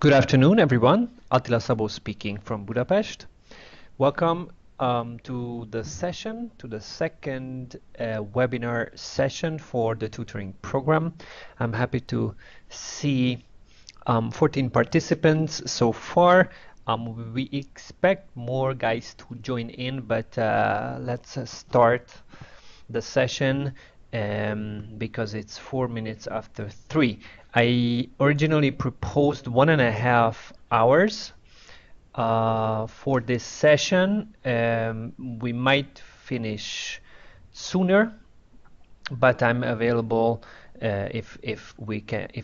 Good afternoon, everyone. Attila Sabo speaking from Budapest. Welcome to the session, to the second webinar session for the tutoring program. I'm happy to see 14 participants so far. We expect more guys to join in, but let's start the session because it's 4 minutes after 3. I originally proposed 1.5 hours for this session. We might finish sooner, but I'm available if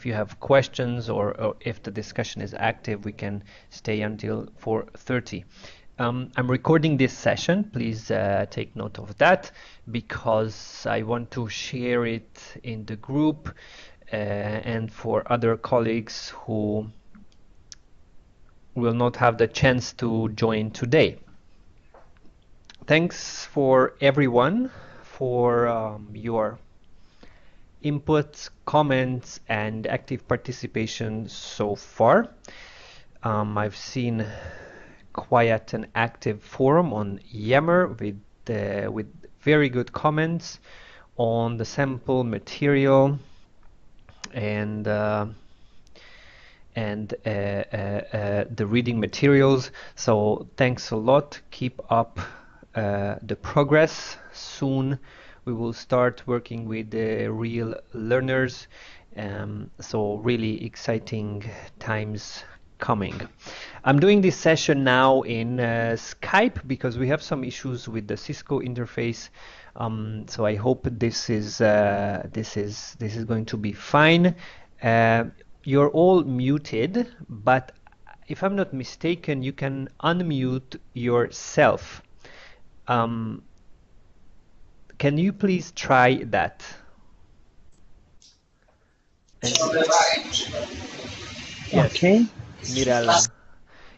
you have questions or if the discussion is active, we can stay until 4:30. I'm recording this session. Please take note of that because I want to share it in the group and for other colleagues who will not have the chance to join today. Thanks for everyone for your inputs, comments, and active participation so far. I've seen quite an active forum on Yammer with very good comments on the sample material and the reading materials. So thanks a lot. Keep up the progress. Soon we will start working with the real learners. So really exciting times coming. I'm doing this session now in Skype because we have some issues with the Cisco interface. So I hope this is going to be fine. You're all muted, but if I'm not mistaken, you can unmute yourself. Can you please try that? Yes. Okay. Mirella.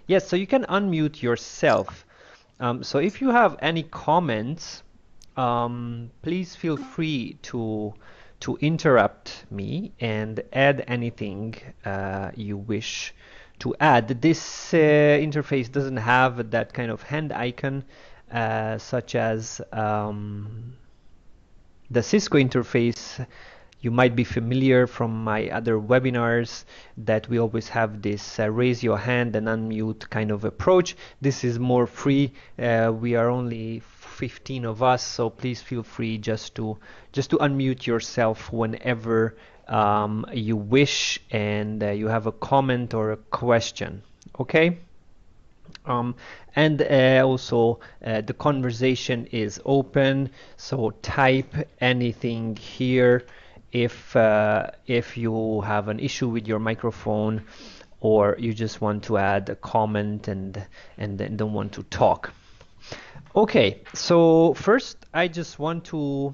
Yes, so you can unmute yourself. So if you have any comments, please feel free to interrupt me and add anything you wish to add. This interface doesn't have that kind of hand icon such as the Cisco interface. You might be familiar from my other webinars that we always have this raise your hand and unmute kind of approach. This is more free. We are only 15 of us, so please feel free just to unmute yourself whenever you wish and you have a comment or a question. Okay? And also the conversation is open, so type anything here if you have an issue with your microphone or you just want to add a comment and then don't want to talk. Okay, so first I just want to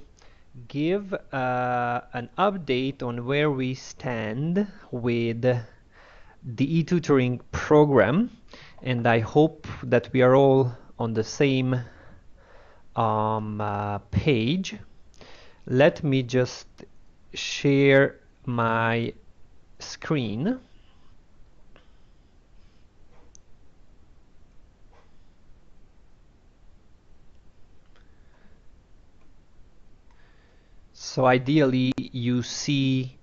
give an update on where we stand with the e-tutoring program, and I hope that we are all on the same page. Let me just share my screen. So ideally you see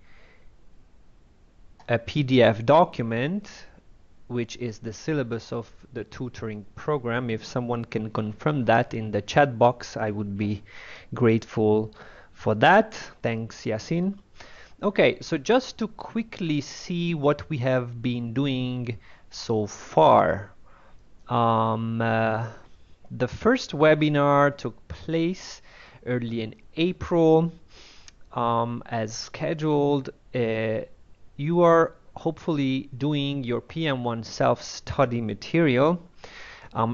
a PDF document which is the syllabus of the tutoring program. If someone can confirm that in the chat box, I would be grateful for that. Thanks, Yasin. Okay, so just to quickly see what we have been doing so far. The first webinar took place early in April as scheduled. You are hopefully doing your PM1 self-study material.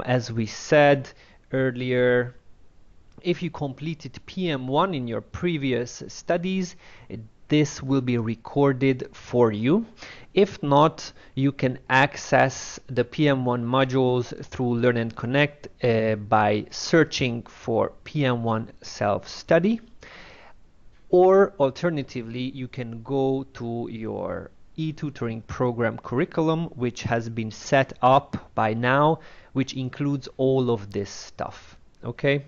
As we said earlier, if you completed PM1 in your previous studies, this will be recorded for you. If not, you can access the PM1 modules through Learn and Connect by searching for PM1 self-study. Or alternatively, you can go to your e-tutoring program curriculum, which has been set up by now, which includes all of this stuff. Okay?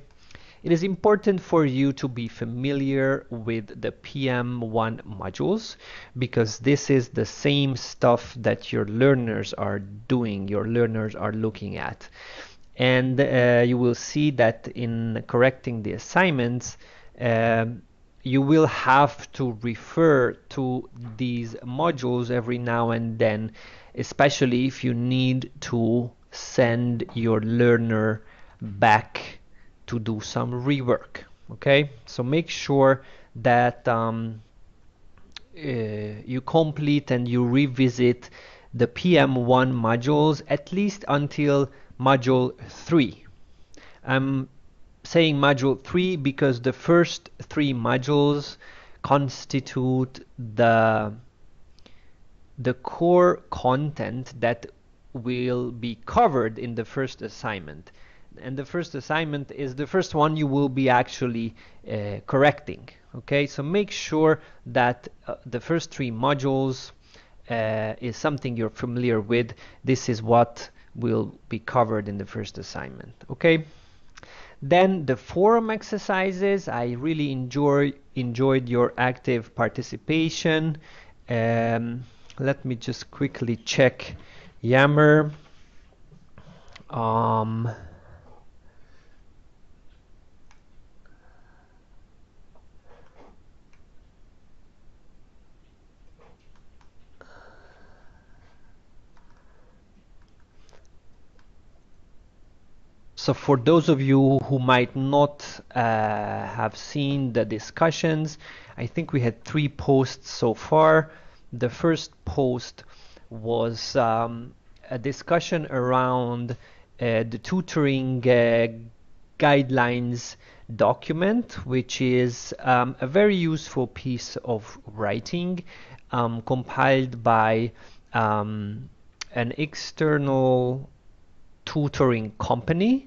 It is important for you to be familiar with the PM1 modules because this is the same stuff that your learners are doing, your learners are looking at. And you will see that in correcting the assignments, you will have to refer to these modules every now and then, especially if you need to send your learner back to do some rework. Okay, so make sure that you complete and you revisit the PM1 modules at least until module 3. I'm saying module 3 because the first 3 modules constitute the core content that will be covered in the first assignment. And the first assignment is the first one you will be actually correcting. Okay, so make sure that the first 3 modules is something you're familiar with. This is what will be covered in the first assignment. Okay, then the forum exercises. I really enjoyed your active participation. Let me just quickly check Yammer. So for those of you who might not have seen the discussions, I think we had 3 posts so far. The first post was a discussion around the tutoring guidelines document, which is a very useful piece of writing compiled by an external tutoring company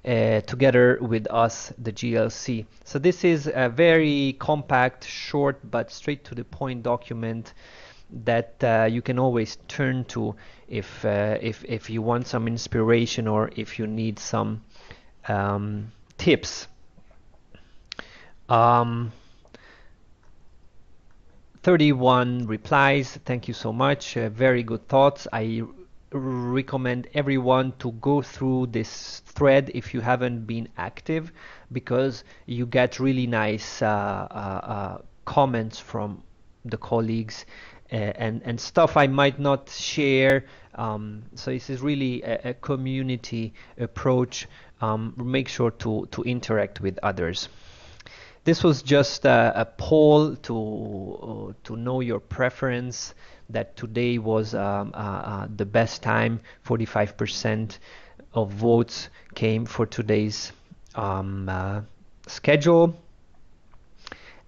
together with us, the GLC. So this is a very compact, short, but straight to the point document that you can always turn to if you want some inspiration or if you need some tips. 31 replies. Thank you so much. Very good thoughts. I recommend everyone to go through this thread if you haven't been active, because you get really nice comments from the colleagues and stuff I might not share. So this is really a community approach. Make sure to interact with others. This was just a poll to know your preference, that today was the best time. 45% of votes came for today's schedule.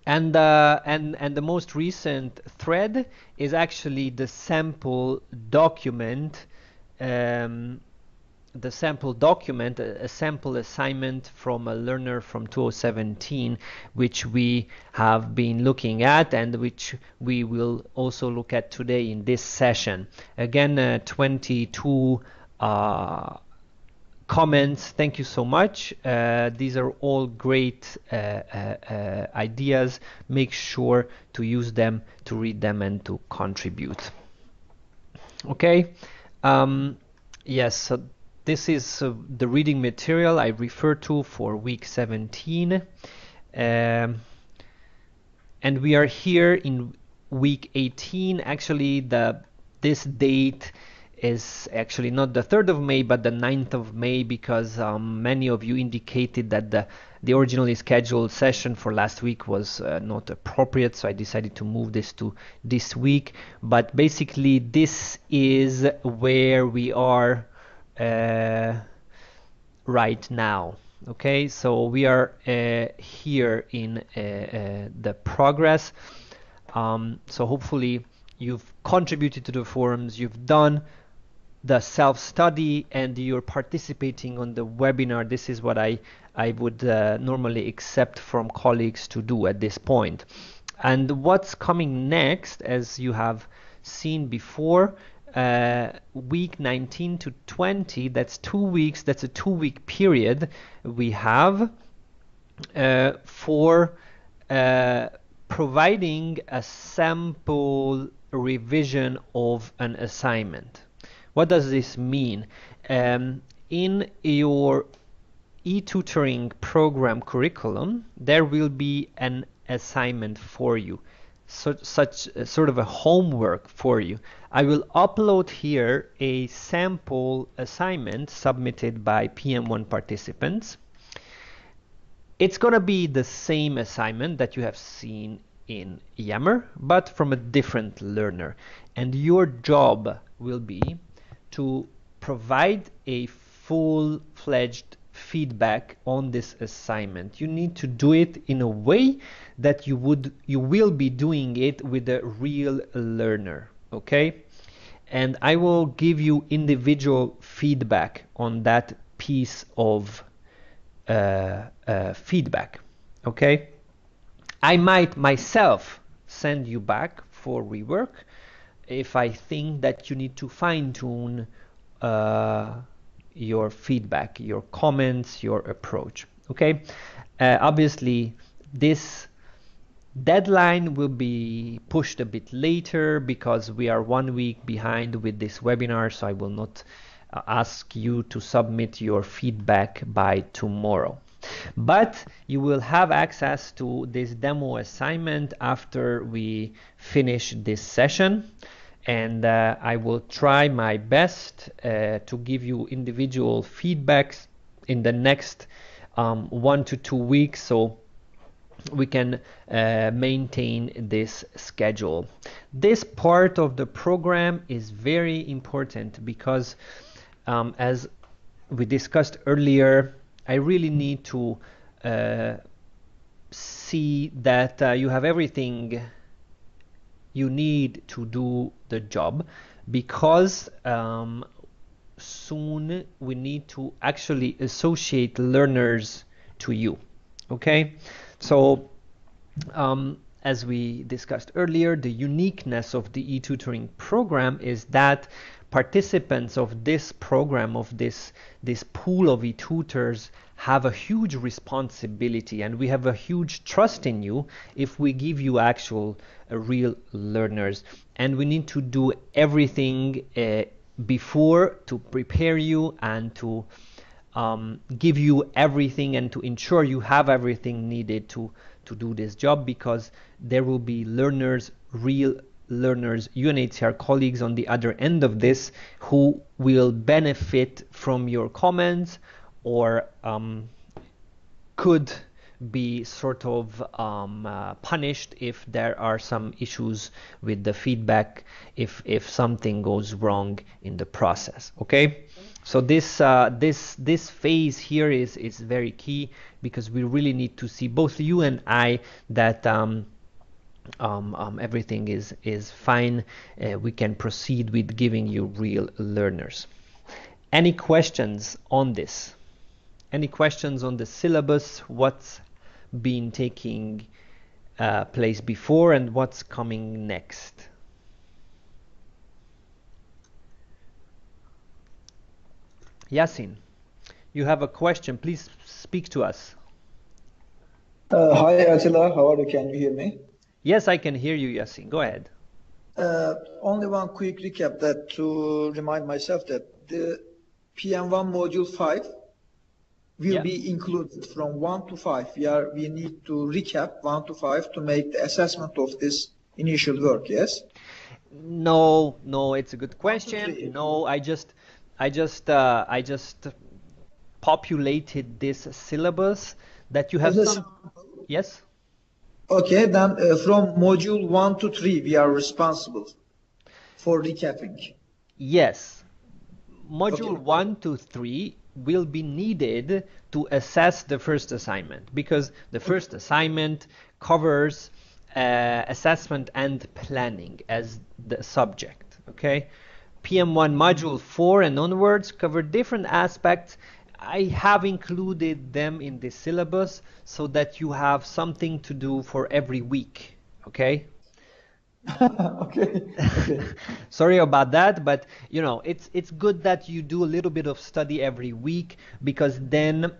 And the most recent thread is actually the sample document, a sample assignment from a learner from 2017, which we have been looking at and which we will also look at today in this session. Again, 22 comments. Thank you so much. These are all great ideas. Make sure to use them, to read them, and to contribute. Okay. Yes, so this is the reading material I refer to for week 17. And we are here in week 18. Actually, this date is actually not the 3rd of May, but the 9th of May, because many of you indicated that the originally scheduled session for last week was not appropriate, so I decided to move this to this week. But basically, this is where we are right now. Okay, so we are here in the progress. So hopefully you've contributed to the forums, you've done the self-study, and you're participating on the webinar. This is what I would normally accept from colleagues to do at this point. And what's coming next, as you have seen before, week 19 to 20, that's 2 weeks, that's a 2 week period we have for providing a sample revision of an assignment. What does this mean? In your e-tutoring program curriculum, there will be an assignment for you, such sort of a homework for you. I will upload here a sample assignment submitted by PM1 participants. It's going to be the same assignment that you have seen in Yammer, but from a different learner. And your job will be to provide a full-fledged feedback on this assignment. You need to do it in a way that you will be doing it with a real learner, okay? And I will give you individual feedback on that piece of feedback, okay? I might myself send you back for rework if I think that you need to fine-tune your feedback, your comments, your approach, okay? Obviously, this deadline will be pushed a bit later because we are 1 week behind with this webinar, so I will not ask you to submit your feedback by tomorrow. But you will have access to this demo assignment after we finish this session, and I will try my best to give you individual feedbacks in the next 1 to 2 weeks, so we can maintain this schedule. This part of the program is very important because as we discussed earlier, I really need to see that you have everything you need to do the job, because soon we need to actually associate learners to you, okay? So as we discussed earlier, the uniqueness of the e-tutoring program is that participants of this program, of this pool of e-tutors, have a huge responsibility, and we have a huge trust in you if we give you actual real learners. And we need to do everything before to prepare you and to give you everything and to ensure you have everything needed to do this job, because there will be learners, real learners, UNHCR colleagues on the other end of this, who will benefit from your comments or could be sort of punished if there are some issues with the feedback, if something goes wrong in the process, okay? So this phase here is very key, because we really need to see, both you and I, that everything is fine. We can proceed with giving you real learners. Any questions on this? Any questions on the syllabus? What's been taking place before and what's coming next? Yasin, you have a question. Please speak to us. Hi Attila, how are you? Can you hear me? Yes, I can hear you, Yasin. Go ahead. Only one quick recap, that to remind myself that the PM1 module 5 will be included from 1 to 5. We need to recap 1 to 5 to make the assessment of this initial work, yes? No, it's a good question. No, I just populated this syllabus that you have some. Yes? Okay, then from module 1 to 3 we are responsible for recapping. Yes. Module 1 to 3 will be needed to assess the first assignment, because the first assignment covers assessment and planning as the subject, okay? PM1 module 4 and onwards cover different aspects. I have included them in the syllabus so that you have something to do for every week, okay? Okay. Okay. Sorry about that, but you know, it's good that you do a little bit of study every week, because then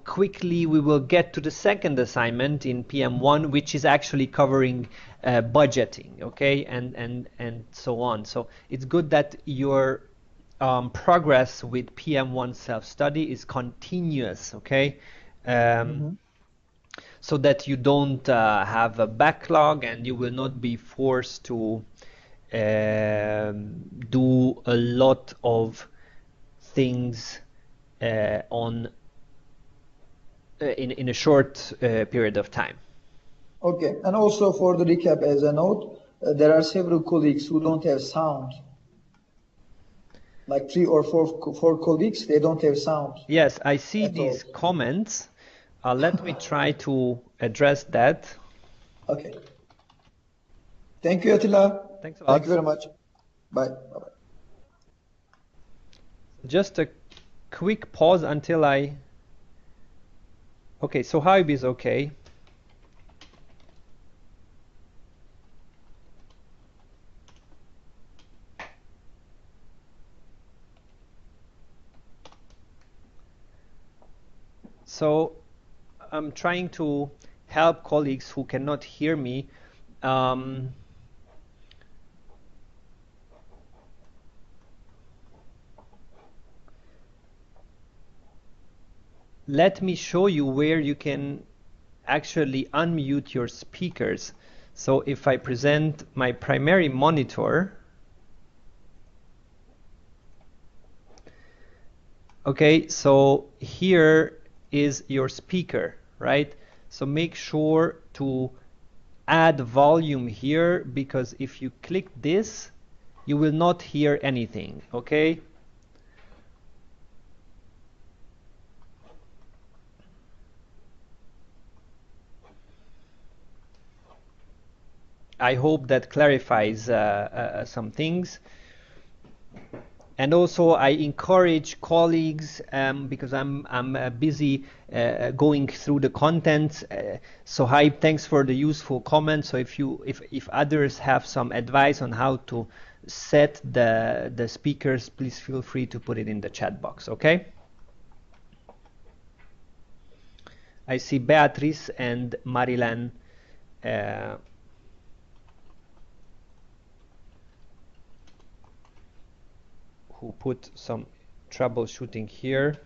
quickly we will get to the second assignment in PM1, which is actually covering budgeting, okay, and so on. So it's good that your progress with PM1 self-study is continuous, okay? Mm-hmm. So that you don't have a backlog and you will not be forced to do a lot of things on in a short period of time. Okay. And also for the recap as a note, there are several colleagues who don't have sound. Like three or four colleagues, they don't have sound Yes, I see at all. these comments. Let me try to address that. Okay. Thank you, Attila. Thanks a Thank you lot. very much. Bye. Bye-bye. Just a quick pause until I... Okay, so Haib is okay. So I'm trying to help colleagues who cannot hear me. Let me show you where you can actually unmute your speakers. So if I present my primary monitor, okay, so here is your speaker, right? So make sure to add volume here, because if you click this, you will not hear anything, okay? I hope that clarifies some things. And also I encourage colleagues, because I'm busy going through the content. So Hype, thanks for the useful comments. So if others have some advice on how to set the speakers, please feel free to put it in the chat box, okay? I see Beatrice and Marilan who put some troubleshooting here.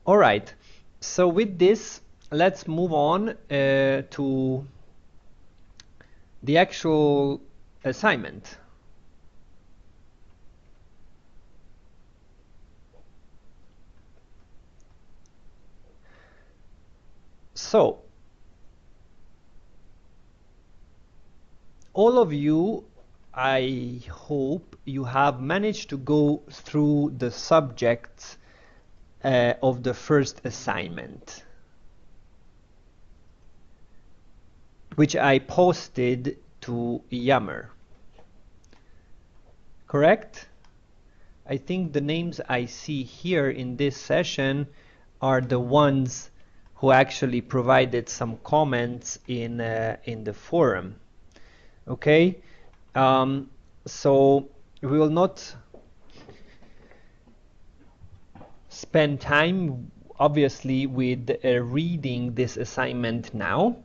All right, so with this, let's move on to the actual assignment. So, all of you, I hope you have managed to go through the subjects of the first assignment, which I posted to Yammer. Correct? I think the names I see here in this session are the ones who actually provided some comments in the forum. Okay, so we will not spend time obviously with reading this assignment now,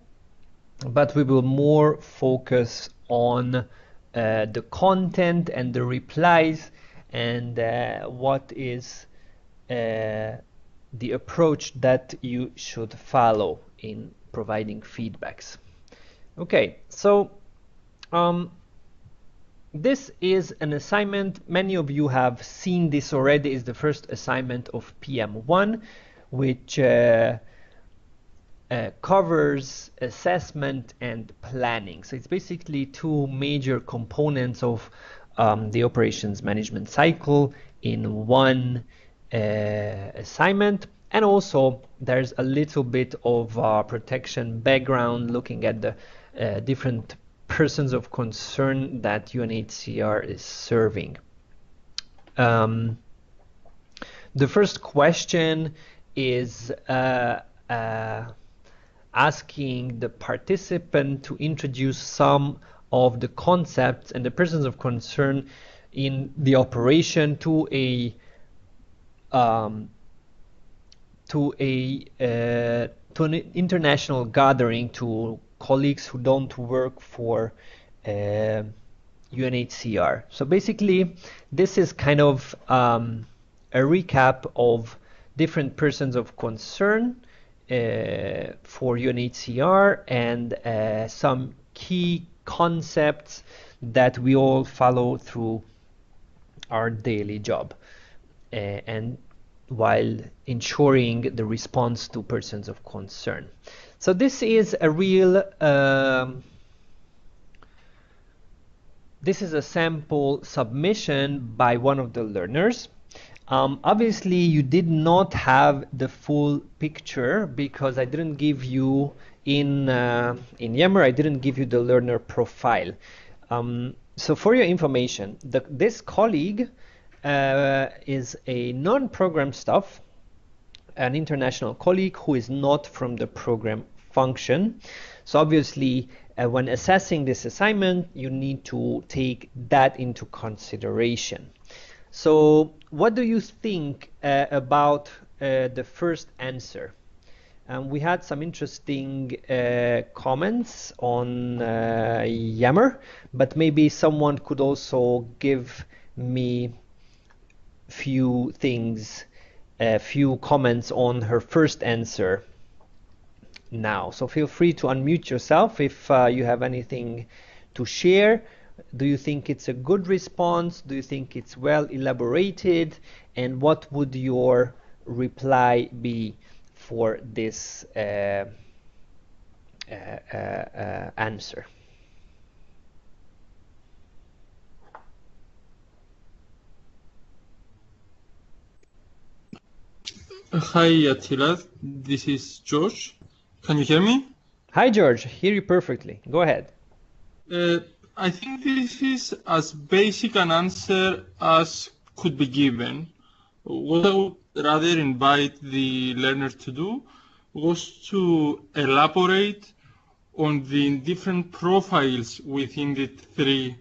but we will more focus on the content and the replies, and what is the approach that you should follow in providing feedbacks. Okay, so this is an assignment. Many of you have seen this already. It's the first assignment of PM1, which covers assessment and planning. So it's basically two major components of the operations management cycle in one assignment. And also there's a little bit of protection background, looking at the different persons of concern that UNHCR is serving. The first question is asking the participant to introduce some of the concepts and the persons of concern in the operation to an international gathering, to colleagues who don't work for UNHCR. So basically, this is kind of a recap of different persons of concern for UNHCR and some key concepts that we all follow through our daily job, and while ensuring the response to persons of concern. So this is a real this is a sample submission by one of the learners. Obviously, you did not have the full picture because I didn't give you in Yammer, I didn't give you the learner profile. So for your information, this colleague is a non-program staff, an international colleague who is not from the program function. So obviously, when assessing this assignment, you need to take that into consideration. So what do you think about the first answer? We had some interesting comments on Yammer, but maybe someone could also give me few things, a few comments on her first answer now. So feel free to unmute yourself if you have anything to share. Do you think it's a good response? Do you think it's well elaborated? And what would your reply be for this answer? Hi Attila, this is George. Can you hear me? Hi George, hear you perfectly. Go ahead. I think this is as basic an answer as could be given. What I would rather invite the learner to do was to elaborate on the different profiles within the three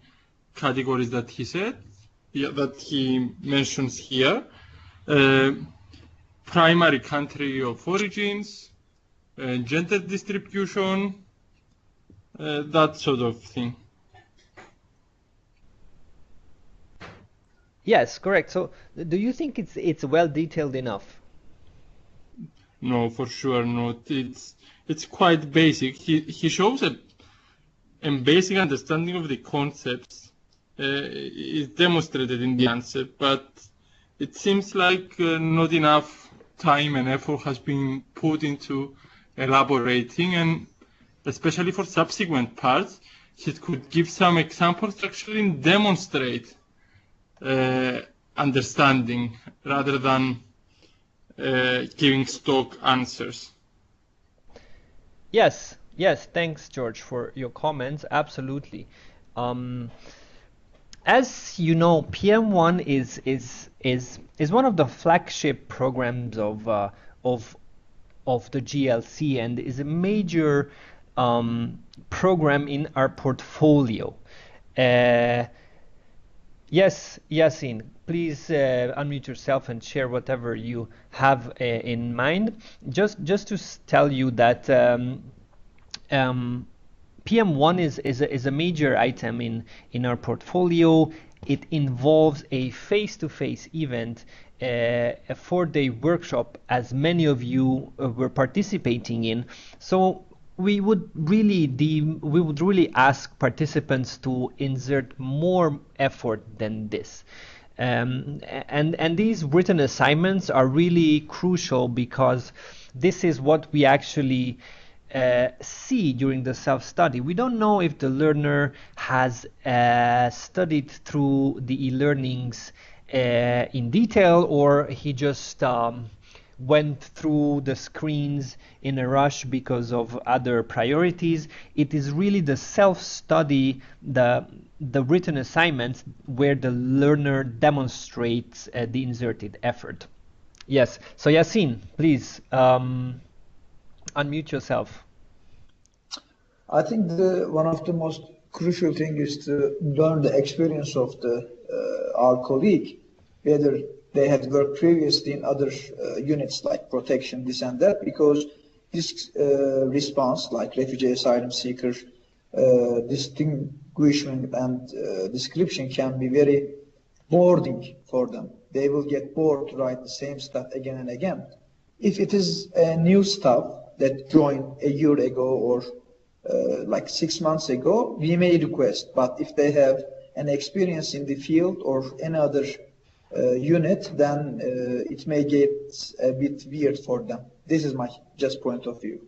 categories that he said, that he mentions here. Primary country of origins, gender distribution, that sort of thing. Yes, correct. So do you think it's well detailed enough? No, for sure not. It's quite basic. He shows a basic understanding of the concepts is demonstrated in the answer, but it seems like not enough time and effort has been put into elaborating, and especially for subsequent parts, he could give some examples to actually demonstrate understanding rather than giving stock answers. Yes, thanks George for your comments. Absolutely. As you know, PM1 is one of the flagship programs of the GLC and is a major program in our portfolio. Yes, Yasin, please unmute yourself and share whatever you have in mind. Just to tell you that PM1 is a major item in our portfolio. It involves a face-to-face event, a 4-day workshop, as many of you were participating in. So we would really ask participants to insert more effort than this. And these written assignments are really crucial because this is what we actually see during the self-study. We don't know if the learner has studied through the e-learnings in detail, or he just went through the screens in a rush because of other priorities. It is really the self-study, the written assignments, where the learner demonstrates the inserted effort. Yes, so Yasin, please. Unmute yourself. I think one of the most crucial thing is to learn the experience of our colleague, whether they had worked previously in other units like protection, this and that, because this response, like refugee asylum seeker, distinguishment and description can be very boring for them. They will get bored to write the same stuff again and again. If it is a new staff that joined a year ago or like 6 months ago, we may request, but if they have an experience in the field or any other unit, then it may get a bit weird for them. This is my just point of view.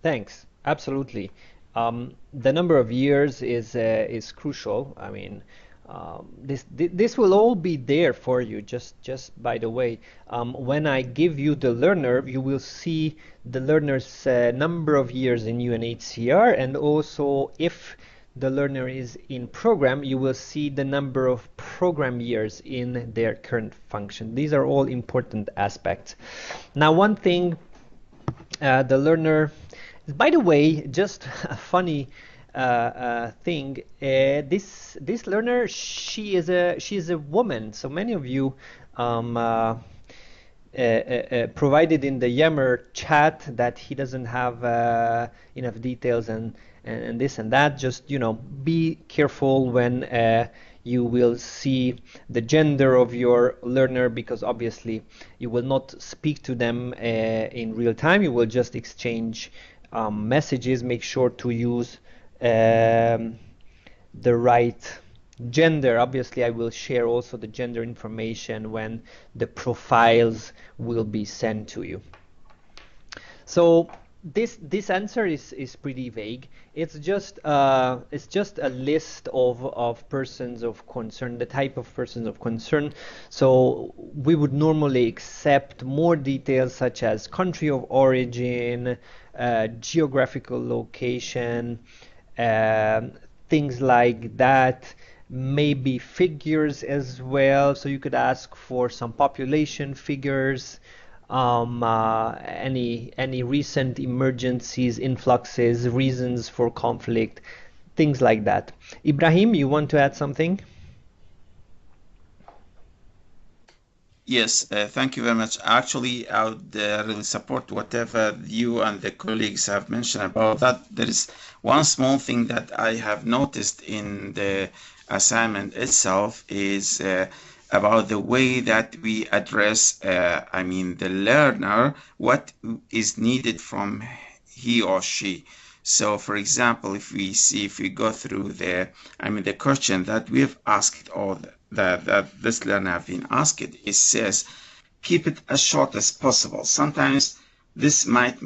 Thanks. Absolutely. The number of years is crucial. I mean, this will all be there for you. Just by the way, when I give you the learner, you will see the learner's number of years in UNHCR, and also if the learner is in program, you will see the number of program years in their current function. These are all important aspects. Now, one thing, the learner, by the way, just a funny thing. This learner, she is a woman. So many of you provided in the Yammer chat that he doesn't have enough details and this and that. Just, you know, be careful when you will see the gender of your learner, because obviously you will not speak to them in real time. You will just exchange messages. Make sure to use the right gender. Obviously, I will share also the gender information when the profiles will be sent to you. So this answer is pretty vague. It's just a list of persons of concern, the type of persons of concern. So we would normally accept more details such as country of origin, geographical location, things like that. Maybe figures as well. So you could ask for some population figures, any recent emergencies, influxes, reasons for conflict, things like that. Ibrahim, you want to add something? Yes, thank you very much. Actually, I would really support whatever you and the colleagues have mentioned about that. There is one small thing that I have noticed in the assignment itself is about the way that we address, the learner, what is needed from he or she. So, for example, if we go through the question that we've asked, or that this learner have been asked, it says, keep it as short as possible. Sometimes this might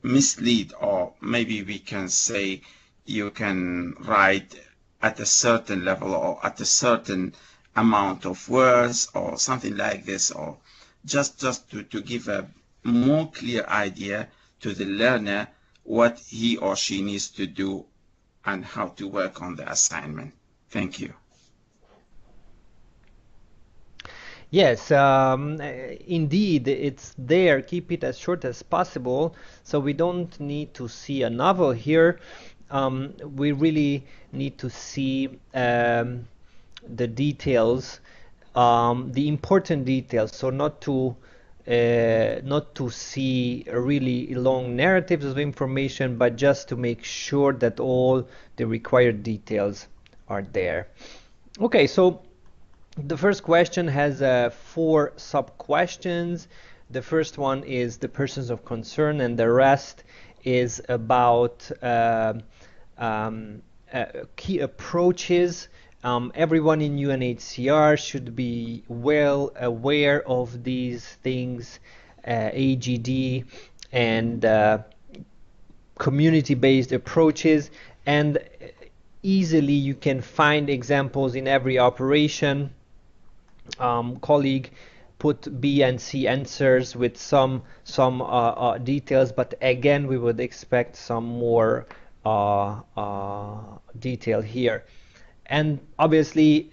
mislead, or maybe we can say you can write at a certain level or at a certain amount of words or something like this, or just to give a more clear idea to the learner what he or she needs to do and how to work on the assignment. Thank you. Yes, indeed, it's there. Keep it as short as possible. So we don't need to see a novel here. We really need to see the details, the important details. So not to see really long narratives of information, but just to make sure that all the required details are there. Okay, so the first question has 4 sub-questions. The first one is the persons of concern, and the rest is about key approaches. Everyone in UNHCR should be well aware of these things, AGD and community-based approaches, and easily you can find examples in every operation. Colleague put B and C answers with some details, but again we would expect some more detail here. And obviously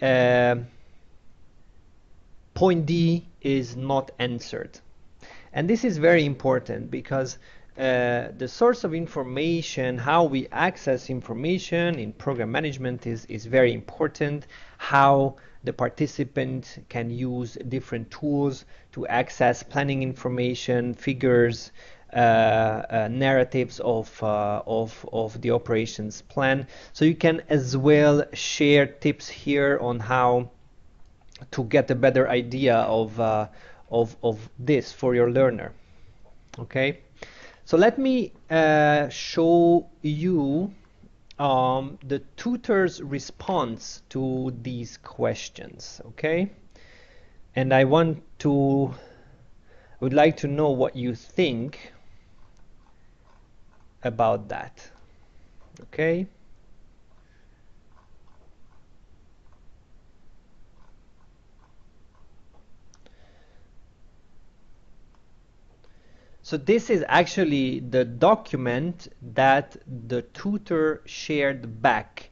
point D is not answered. And this is very important because the source of information, how we access information in program management is very important. How the participant can use different tools to access planning information, figures, narratives of the operations plan. So you can as well share tips here on how to get a better idea of this for your learner. Okay, so let me show you the tutor's response to these questions. Okay, and I would like to know what you think about that. Okay. So this is actually the document that the tutor shared back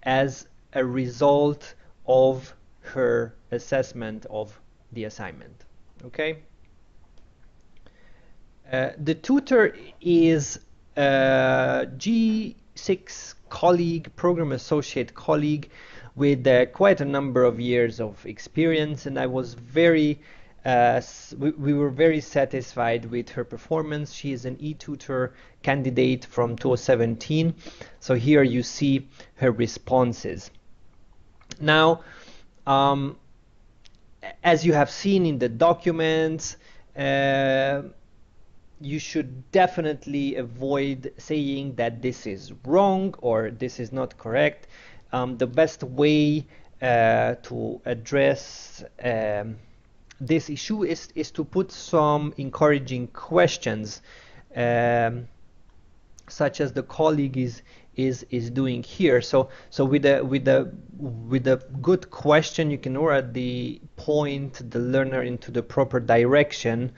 as a result of her assessment of the assignment. Okay. The tutor is a G6 colleague, program associate colleague with quite a number of years of experience, and I was very we were very satisfied with her performance. She is an E-Tutor candidate from 2017. So here you see her responses. Now, as you have seen in the documents, you should definitely avoid saying that this is wrong or this is not correct. The best way to address this issue is to put some encouraging questions, such as the colleague is doing here. So with a good question, you can already point the learner into the proper direction,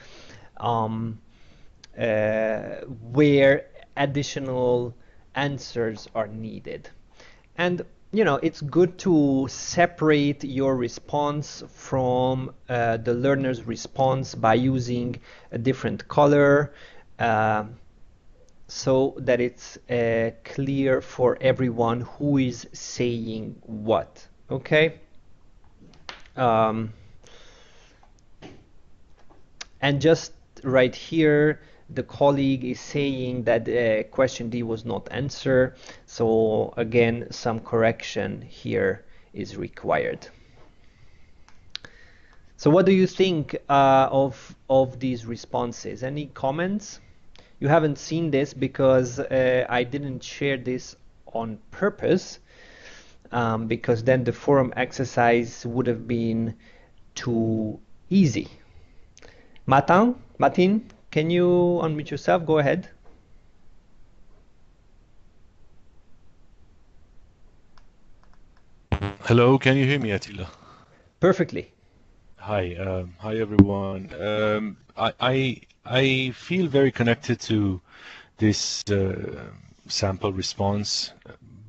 where additional answers are needed. And you know, it's good to separate your response from the learner's response by using a different color, so that it's clear for everyone who is saying what. Okay. And just right here, the colleague is saying that question D was not answered. So again, some correction here is required. So what do you think of these responses? Any comments? You haven't seen this because I didn't share this on purpose, because then the forum exercise would have been too easy. Martin, can you unmute yourself? Go ahead. Hello, can you hear me, Attila? Perfectly. Hi, hi everyone. I feel very connected to this sample response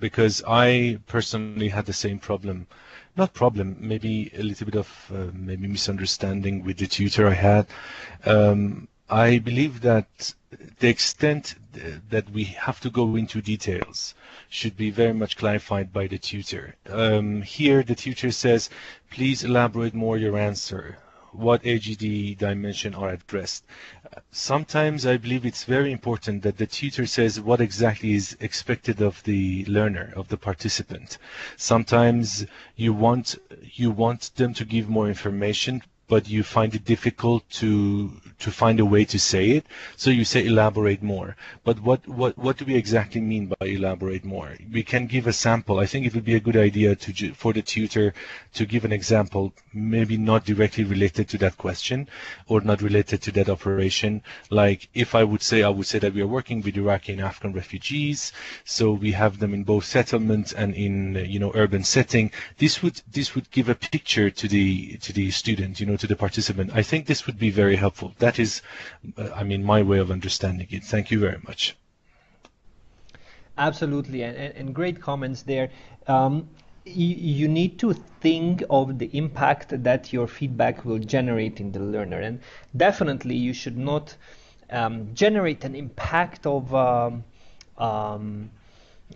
because I personally had the same problem. Not problem, maybe a little bit of maybe misunderstanding with the tutor I had. I believe that the extent that we have to go into details should be very much clarified by the tutor. Here the tutor says, please elaborate more your answer. What AGD dimension are addressed? Sometimes I believe it's very important that the tutor says what exactly is expected of the learner, of the participant. Sometimes you want them to give more information, but you find it difficult to find a way to say it, so you say elaborate more. But what do we exactly mean by elaborate more? We can give a sample. I think it would be a good idea for the tutor to give an example, maybe not directly related to that question or not related to that operation. Like if I would say that we are working with Iraqi and Afghan refugees, so we have them in both settlements and in urban setting. This would give a picture to the student, to the participant. I think this would be very helpful. That is, my way of understanding it. Thank you very much. Absolutely, and great comments there. you need to think of the impact that your feedback will generate in the learner, and definitely you should not generate an impact of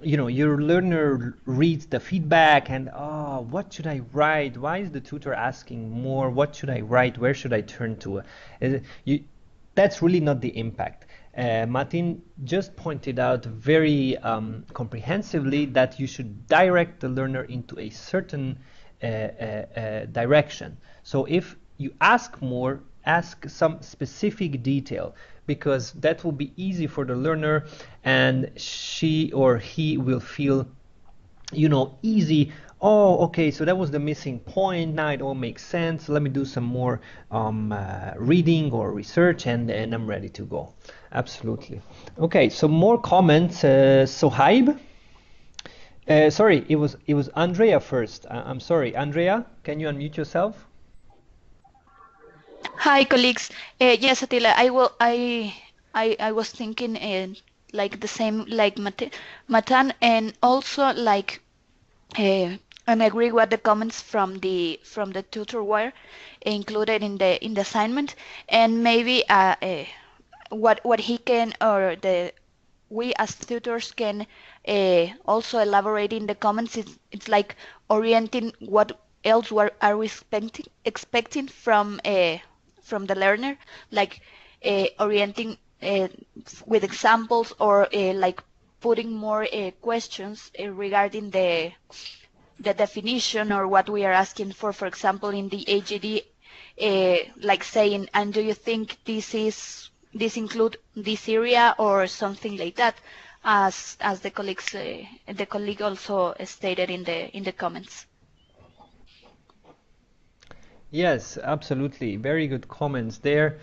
your learner reads the feedback and what should I write, why is the tutor asking more, what should I write, where should I turn to. That's really not the impact. Martin just pointed out very comprehensively that you should direct the learner into a certain direction. So if you ask more, ask some specific detail, because that will be easy for the learner and she or he will feel, easy. Oh, okay, so that was the missing point. Now it all makes sense. Let me do some more reading or research, and I'm ready to go. Absolutely. Okay, so more comments. Sohaib. Sorry, it was Andrea first. I'm sorry, Andrea. Can you unmute yourself? Hi, colleagues. Yes, Attila. I was thinking like the same like Matan, and also like. And I agree with the comments from the tutor were included in the assignment, and maybe what he can, or we as tutors can also elaborate in the comments. It's like orienting what else are we expecting from the learner, like orienting with examples, or like putting more questions regarding the definition or what we are asking for example, in the AGD, like saying, and do you think this include this area or something like that, as the colleague also stated in the comments. Yes, absolutely. Very good comments there.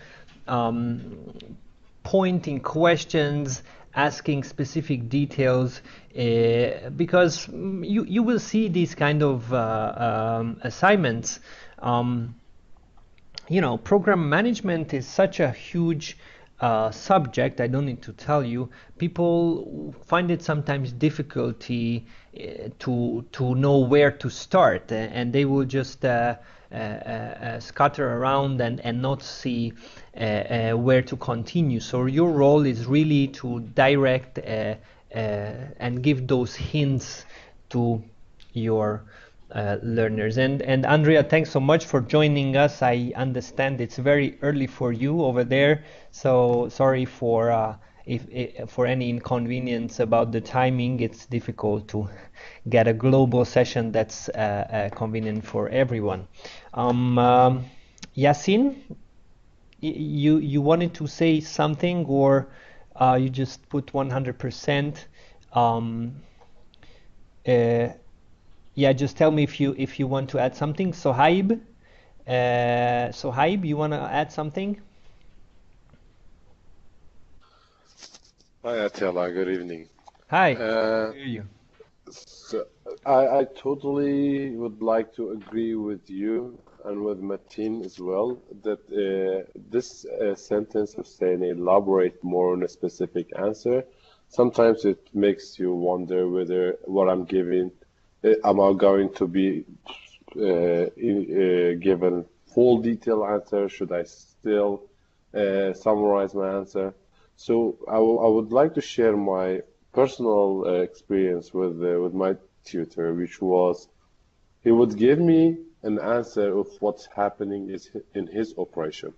Pointing questions, asking specific details, because you will see these kind of assignments. Program management is such a huge subject. I don't need to tell you. People find it sometimes difficulty to know where to start, and they will just scatter around and not see where to continue. So your role is really to direct and give those hints to your learners. And Andrea, thanks so much for joining us. I understand it's very early for you over there, so sorry for for any inconvenience about the timing. It's difficult to get a global session that's convenient for everyone. Yasin, you wanted to say something, or you just put 100%? Yeah, just tell me if you want to add something. Sohaib, you want to add something? Hi, Attila. Good evening. Hi. I hear you. So I totally would like to agree with you and with Mateen as well that this sentence of saying elaborate more on a specific answer, sometimes it makes you wonder whether what I'm giving, am I going to be given full detailed answer? Should I still summarize my answer? So I would like to share my personal experience with my tutor, which was he would give me an answer of what's happening in his operation,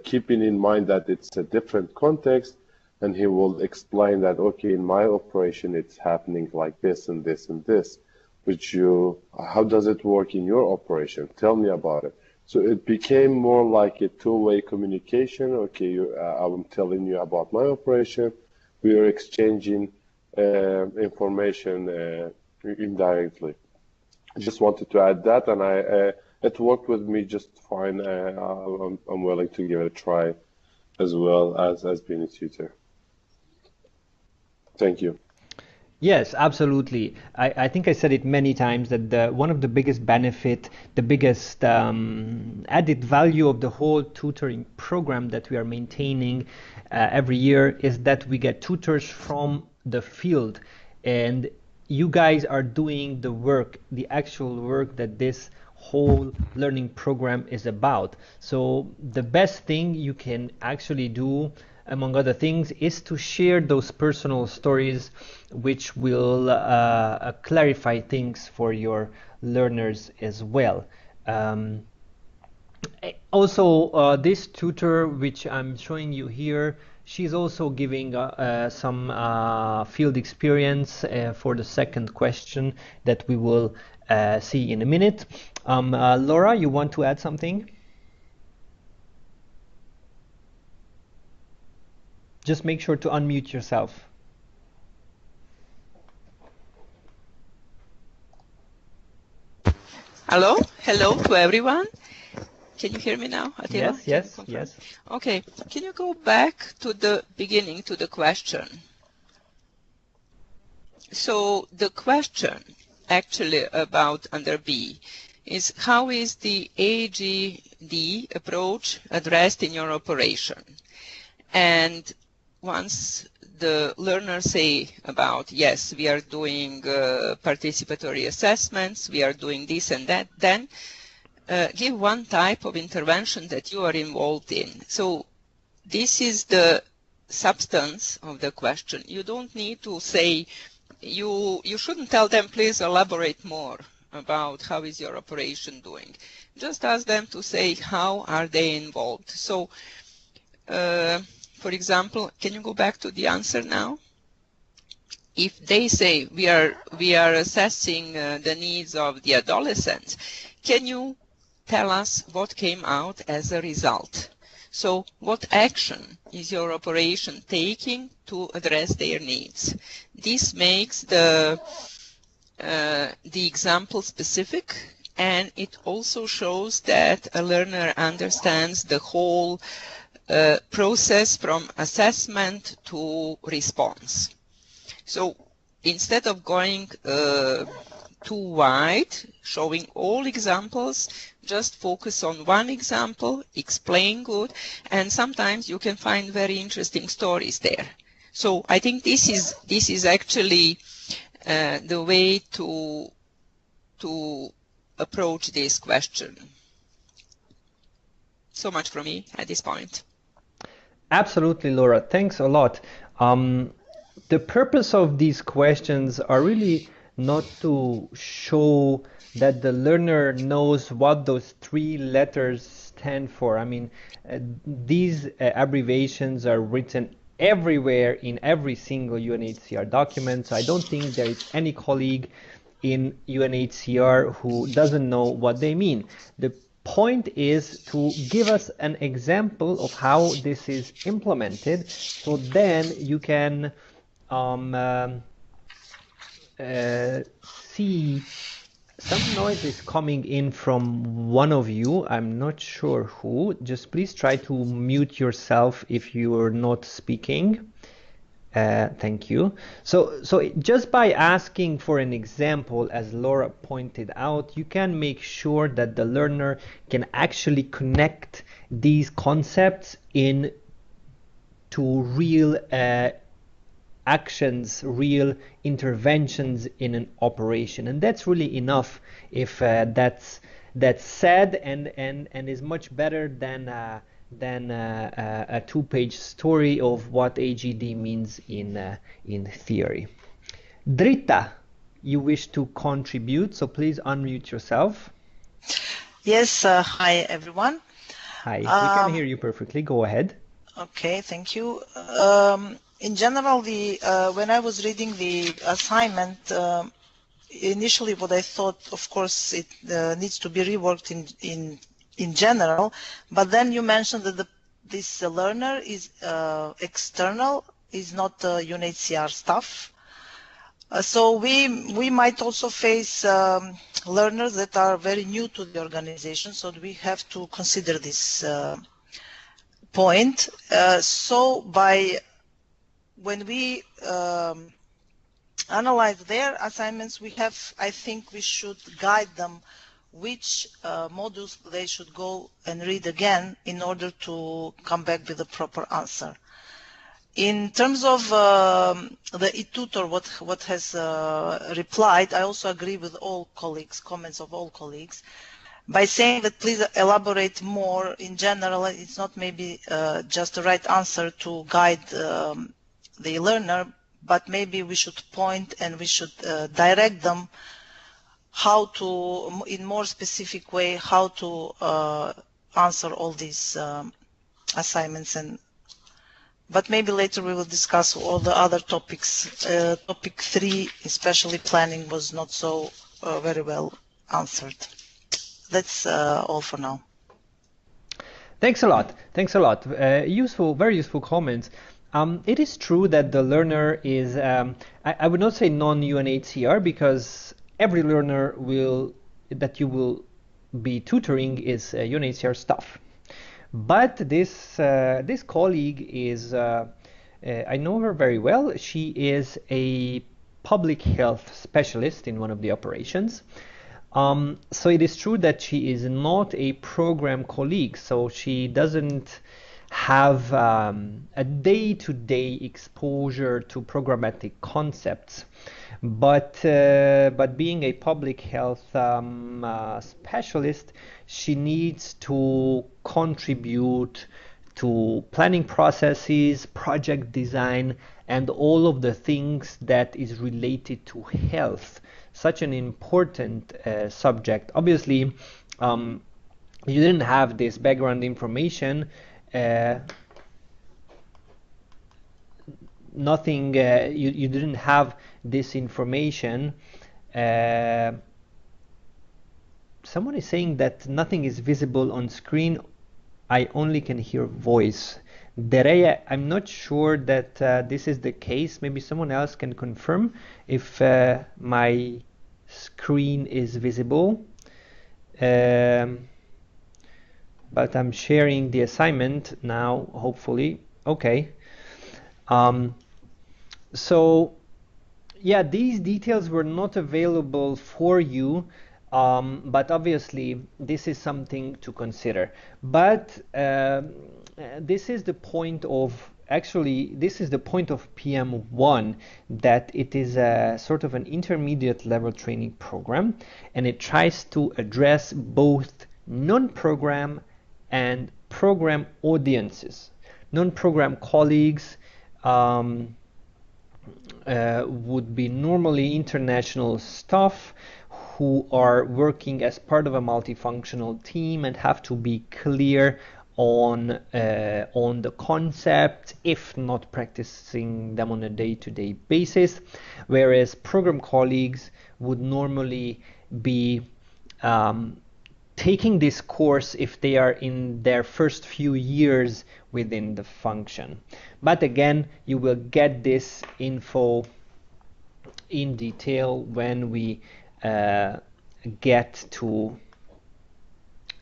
keeping in mind that it's a different context, and he will explain that, okay, in my operation it's happening like this and this and this, how does it work in your operation? Tell me about it. So it became more like a two-way communication. Okay, I'm telling you about my operation. We are exchanging information indirectly. I just wanted to add that, and it worked with me just fine. I'm willing to give it a try as well as being a tutor. Thank you. Yes, absolutely. I think I said it many times that one of the biggest benefit, the biggest added value of the whole tutoring program that we are maintaining every year is that we get tutors from the field. And you guys are doing the work, the actual work that this whole learning program is about. So the best thing you can actually do, among other things, is to share those personal stories, which will clarify things for your learners as well. Also, this tutor, which I'm showing you here, she's also giving some field experience for the second question that we will see in a minute. Laura, you want to add something? Just make sure to unmute yourself. Hello to everyone. Can you hear me now, Attila? Yes. Okay, can you go back to the beginning, to the question? So the question actually about under B is how is the AGD approach addressed in your operation? And once the learners say about, yes, we are doing participatory assessments, we are doing this and that, then give one type of intervention that you are involved in. So this is the substance of the question. You don't need to say, you shouldn't tell them, please elaborate more about how is your operation doing. Just ask them to say, how are they involved? So, for example, can you go back to the answer now? If they say, we are assessing the needs of the adolescents, can you tell us what came out as a result? So what action is your operation taking to address their needs? This makes the example specific, and it also shows that a learner understands the whole process from assessment to response. So instead of going too wide, showing all examples, just focus on one example, explain good, and sometimes you can find very interesting stories there. So I think this is actually the way to approach this question. So much from me at this point. Absolutely, Laura. Thanks a lot. The purpose of these questions are really not to show that the learner knows what those three letters stand for. I mean, these abbreviations are written everywhere in every single UNHCR document, so I don't think there is any colleague in UNHCR who doesn't know what they mean. The point is to give us an example of how this is implemented, so then you can see some noise is coming in from one of you. I'm not sure who. Just please try to mute yourself if you are not speaking. Thank you. So just by asking for an example, as Laura pointed out, you can make sure that the learner can actually connect these concepts in to real actions, real interventions in an operation, and that's really enough if that's said and is much better than a two-page story of what AGD means in theory. Dritta, you wish to contribute, so please unmute yourself. Yes, hi everyone. Hi, we can hear you perfectly. Go ahead. Okay, thank you. In general, when I was reading the assignment, initially what I thought, of course, it needs to be reworked in general, but then you mentioned that this learner is external, is not UNHCR staff. So we might also face learners that are very new to the organization, so we have to consider this point. So when we analyze their assignments, I think we should guide them which modules they should go and read again in order to come back with a proper answer. In terms of the e-tutor, what has replied, I also agree with all colleagues, comments of all colleagues, by saying that please elaborate more. In general, it's not maybe just the right answer to guide the learner, but maybe we should point and we should direct them how to, in more specific way, how to answer all these assignments. But maybe later we will discuss all the other topics. Topic 3, especially planning, was not so very well answered. That's all for now. Thanks a lot. Thanks a lot. Useful, very useful comments. It is true that the learner is, I would not say non-UNHCR, because every learner that you will be tutoring is UNHCR staff. But this colleague is, I know her very well. She is a public health specialist in one of the operations. So it is true that she is not a program colleague, so she doesn't have a day-to-day exposure to programmatic concepts. But being a public health specialist, she needs to contribute to planning processes, project design, and all of the things that is related to health. Such an important subject. Obviously, you didn't have this background information. Nothing. You didn't have this information. Someone is saying that nothing is visible on screen. I only can hear voice. Dereya, I'm not sure that this is the case. Maybe someone else can confirm if my screen is visible. But I'm sharing the assignment now, hopefully. Okay. So yeah, these details were not available for you. But obviously this is something to consider. But this is the point of, actually this is the point of PM1, that it is a sort of an intermediate level training program, and it tries to address both non-program and program audiences. Non-program colleagues would be normally international staff who are working as part of a multifunctional team and have to be clear on the concept, if not practicing them on a day-to-day basis, whereas program colleagues would normally be taking this course if they are in their first few years within the function. But again, you will get this info in detail when we get to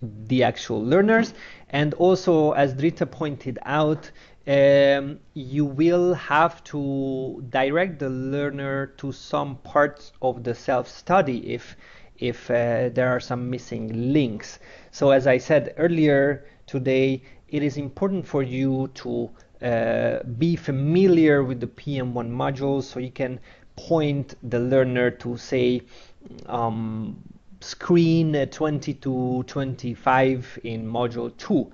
the actual learners. And also, as Drita pointed out, you will have to direct the learner to some parts of the self-study if there are some missing links. So as I said earlier today, it is important for you to be familiar with the PM1 modules, so you can point the learner to, say, screen 20 to 25 in module 2,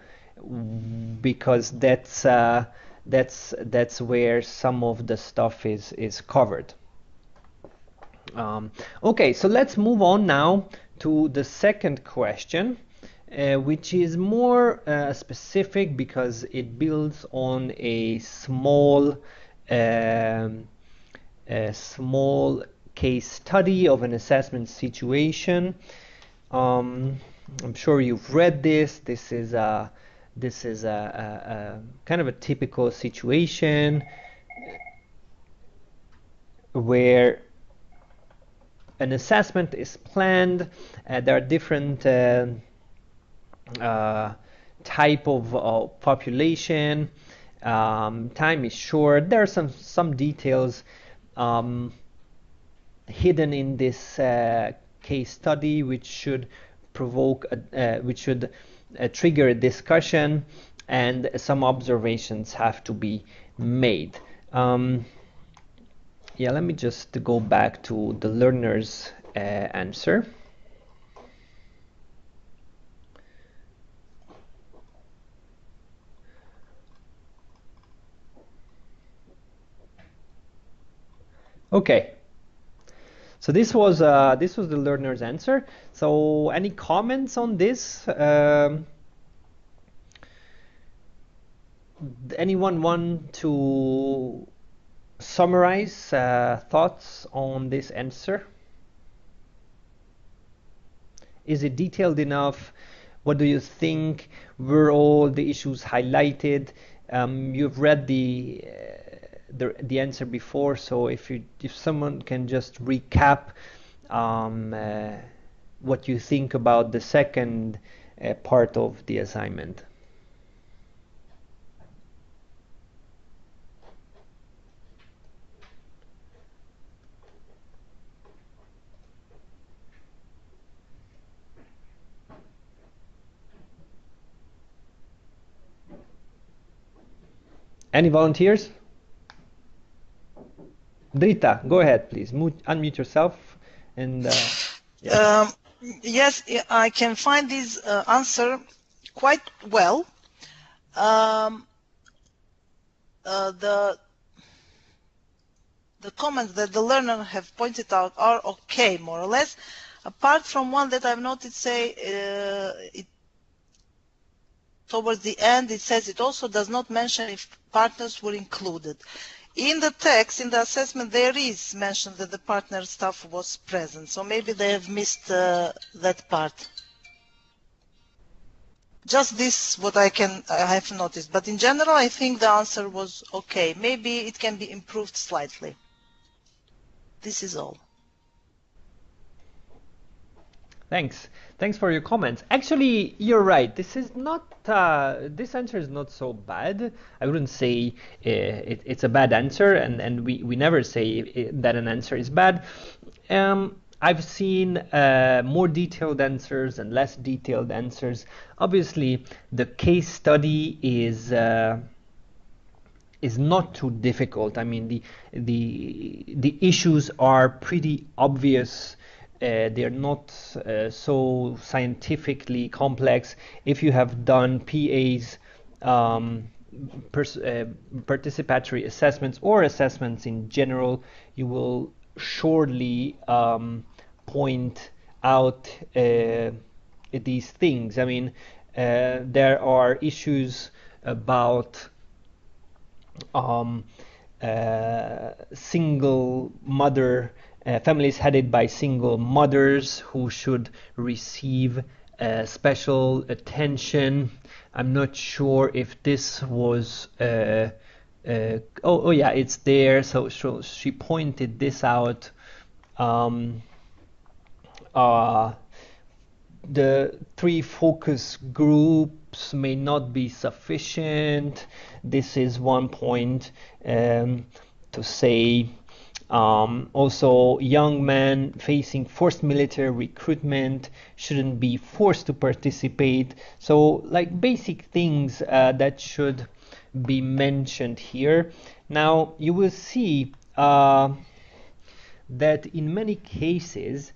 because that's where some of the stuff is covered. Okay, so let's move on now to the second question, which is more specific because it builds on a small case study of an assessment situation. I'm sure you've read this. This is a kind of a typical situation where an assessment is planned. There are different type of population. Time is short. There are some details hidden in this case study, which should trigger a discussion, and some observations have to be made. Yeah, let me just go back to the learner's answer. Okay, so this was the learner's answer. So any comments on this? Anyone want to summarize thoughts on this answer? Is it detailed enough? What do you think? Were all the issues highlighted? You've read the answer before, so if someone can just recap what you think about the second part of the assignment. Any volunteers? Drita, go ahead, please. Unmute yourself and. Yeah. Yes, I can find this answer quite well. The comments that the learner have pointed out are okay, more or less, apart from one that I've noted, towards the end it says it also does not mention if partners were included. In the text, in the assessment, there is mention that the partner staff was present, so maybe they have missed that part. Just this, what I have noticed, but in general, I think the answer was okay. Maybe it can be improved slightly. This is all. Thanks for your comments. Actually, you're right. This answer is not so bad. I wouldn't say it's a bad answer, and we never say that an answer is bad. I've seen more detailed answers and less detailed answers. Obviously, the case study is not too difficult. I mean, the issues are pretty obvious. They're not so scientifically complex. If you have done PAs, participatory assessments or assessments in general, you will surely point out these things. I mean, there are issues about single mother families headed by single mothers who should receive special attention. I'm not sure if this was oh yeah, it's there. So she pointed this out. The 3 focus groups may not be sufficient. This is one point to say. Also, young men facing forced military recruitment shouldn't be forced to participate. So, like basic things that should be mentioned here. Now, you will see that in many cases,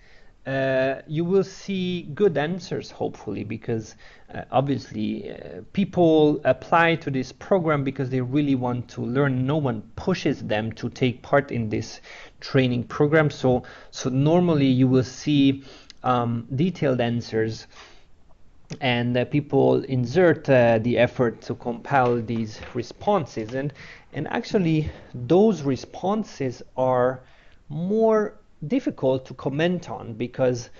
you will see good answers, hopefully, because obviously people apply to this program because they really want to learn. No one pushes them to take part in this training program. So normally you will see detailed answers, and people insert the effort to compile these responses, and actually those responses are more difficult to comment on, because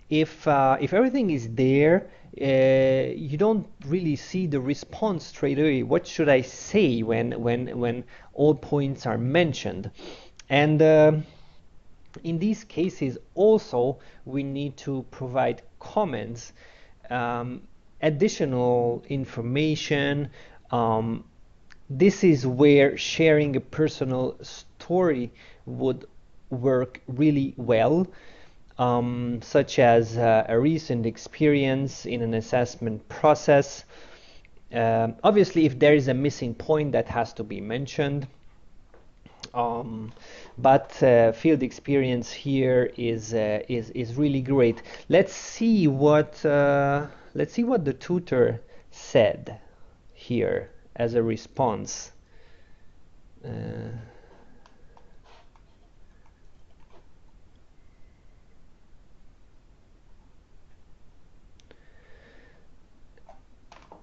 if everything is there, you don't really see the response straight away. What should I say when all points are mentioned? And in these cases also we need to provide comments, additional information. This is where sharing a personal story would work really well, such as a recent experience in an assessment process. Obviously, if there is a missing point, that has to be mentioned. But field experience here is really great. Let's see what the tutor said here as a response.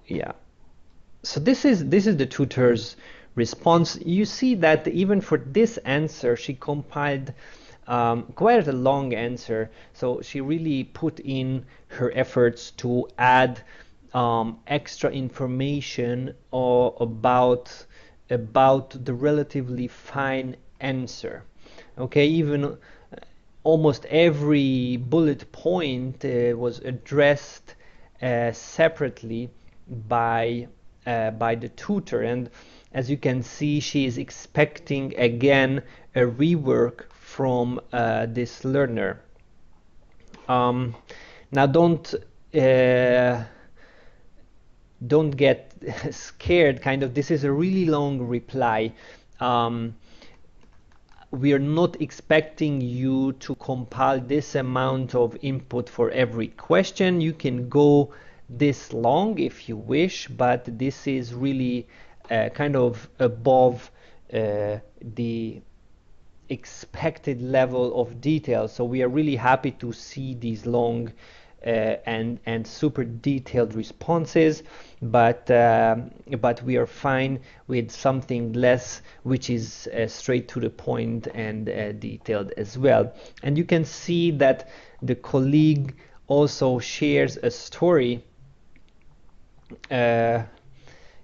Yeah. So this is the tutor's response. You see that even for this answer, she compiled quite a long answer. So she really put in her efforts to add extra information about the relatively fine answer. Okay, even almost every bullet point was addressed separately by the tutor, and as you can see, she is expecting again a rework from this learner. Now don't get scared. Kind of, this is a really long reply. We are not expecting you to compile this amount of input for every question. You can go this long if you wish, but this is really kind of above the expected level of detail. So we are really happy to see these long and super detailed responses, but we are fine with something less, which is straight to the point and detailed as well. And you can see that the colleague also shares a story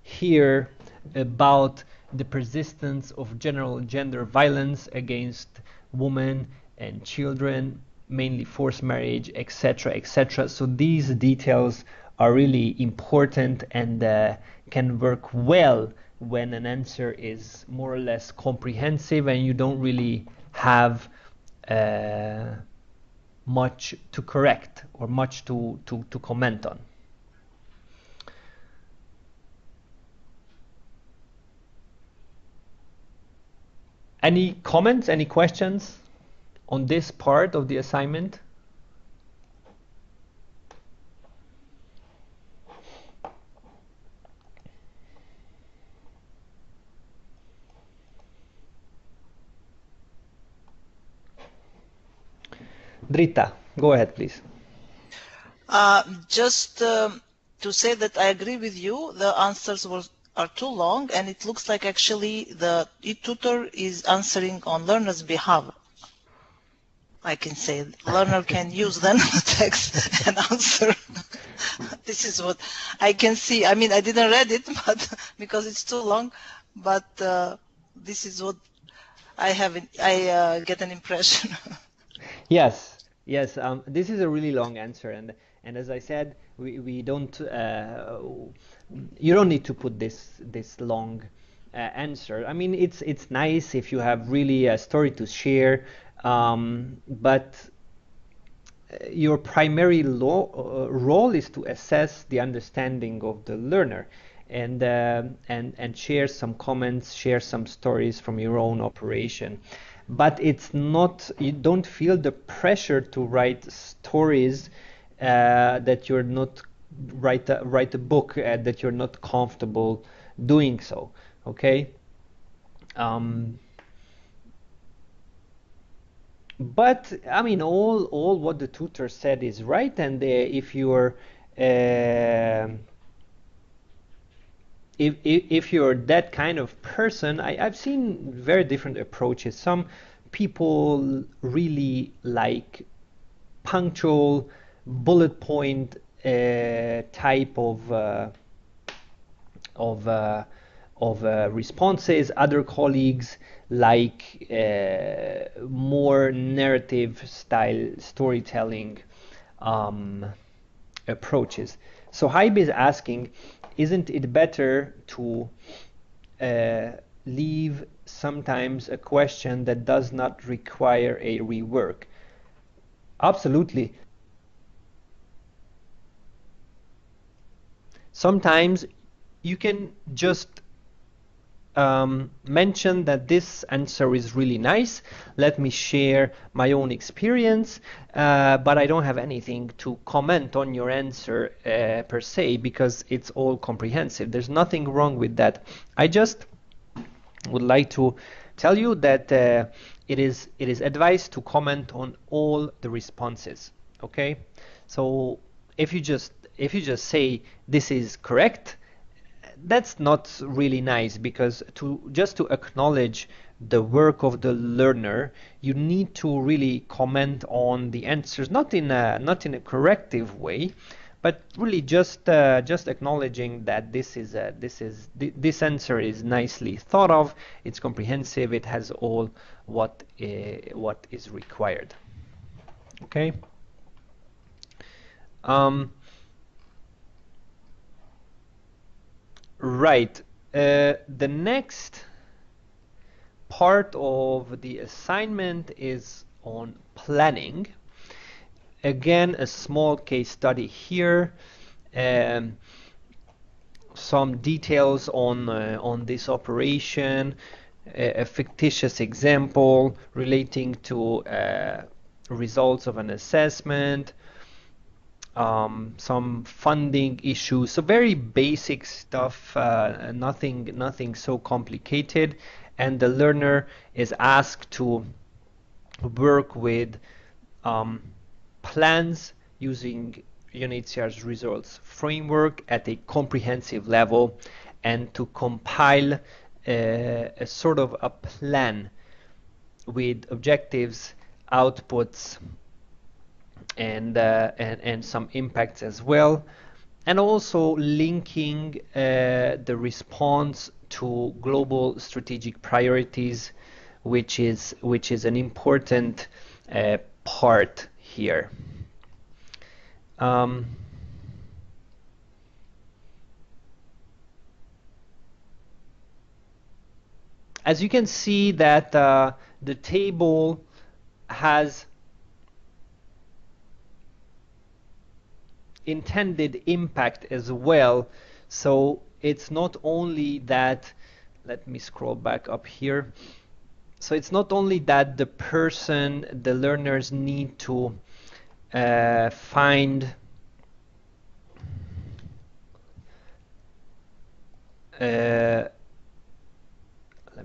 here about the persistence of general gender violence against women and children, mainly forced marriage, etc., etc. So these details are really important and can work well when an answer is more or less comprehensive and you don't really have much to correct or much to comment on. Any comments, any questions on this part of the assignment? Drita, go ahead, please. Just to say that I agree with you, the answers are too long, and it looks like actually the e-tutor is answering on learner's behalf. I can say the learner can use then the text and answer. This is what I can see. I mean, I didn't read it, but because it's too long, but this is what I have. I get an impression. Yes. This is a really long answer, and as I said, we don't. You don't need to put this long answer. I mean, it's nice if you have really a story to share, but your primary role is to assess the understanding of the learner, and share some comments, share some stories from your own operation. But it's not, you don't feel the pressure to write stories that you're not write a book that you're not comfortable doing so. Okay. But I mean, all what the tutor said is right, and if you're if you're that kind of person, I've seen very different approaches. Some people really like punctual, bullet point type of responses. Other colleagues like more narrative style storytelling approaches. So Haib is asking, isn't it better to leave sometimes a question that does not require a rework? Absolutely. Sometimes you can just mention that this answer is really nice. Let me share my own experience, but I don't have anything to comment on your answer per se, because it's all comprehensive. There's nothing wrong with that. I just would like to tell you that it is advised to comment on all the responses. Okay, so if you just say this is correct, that's not really nice, because just to acknowledge the work of the learner, you need to really comment on the answers, not in a corrective way, but really just acknowledging that this answer is nicely thought of, it's comprehensive, it has all what is required. Okay. Right. The next part of the assignment is on planning. Again, a small case study here. Some details on this operation, a fictitious example relating to results of an assessment, some funding issues, so very basic stuff, nothing so complicated, and the learner is asked to work with plans using UNHCR's results framework at a comprehensive level, and to compile a sort of a plan with objectives, outputs, and some impacts as well, and also linking the response to global strategic priorities, which is an important part here. As you can see that the table has intended impact as well, so it's not only that, let me scroll back up here, so it's not only that the learners need to find let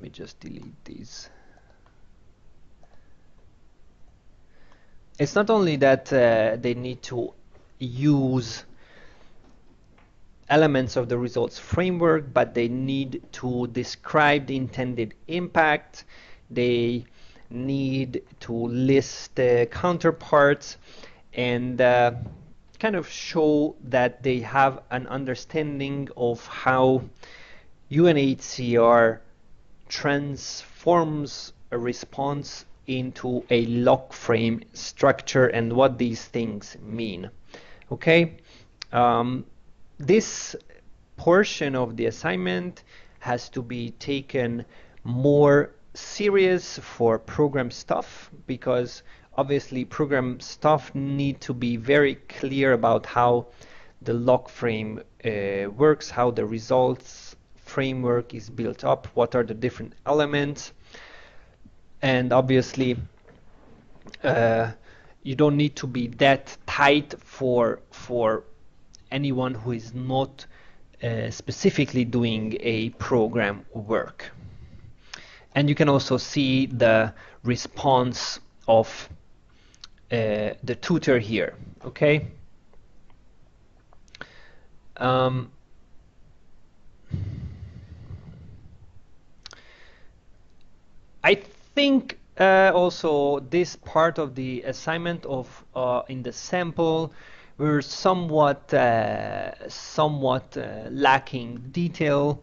me just delete these. It's not only that they need to use elements of the results framework, but they need to describe the intended impact. They need to list counterparts and kind of show that they have an understanding of how UNHCR transforms a response into a log frame structure and what these things mean. Okay, this portion of the assignment has to be taken more serious for program staff, because obviously program staff need to be very clear about how the log frame works, how the results framework is built up, what are the different elements, and obviously you don't need to be that tight for anyone who is not specifically doing a program work. And you can also see the response of the tutor here. Okay. I think also this part of the assignment of in the sample were somewhat lacking detail,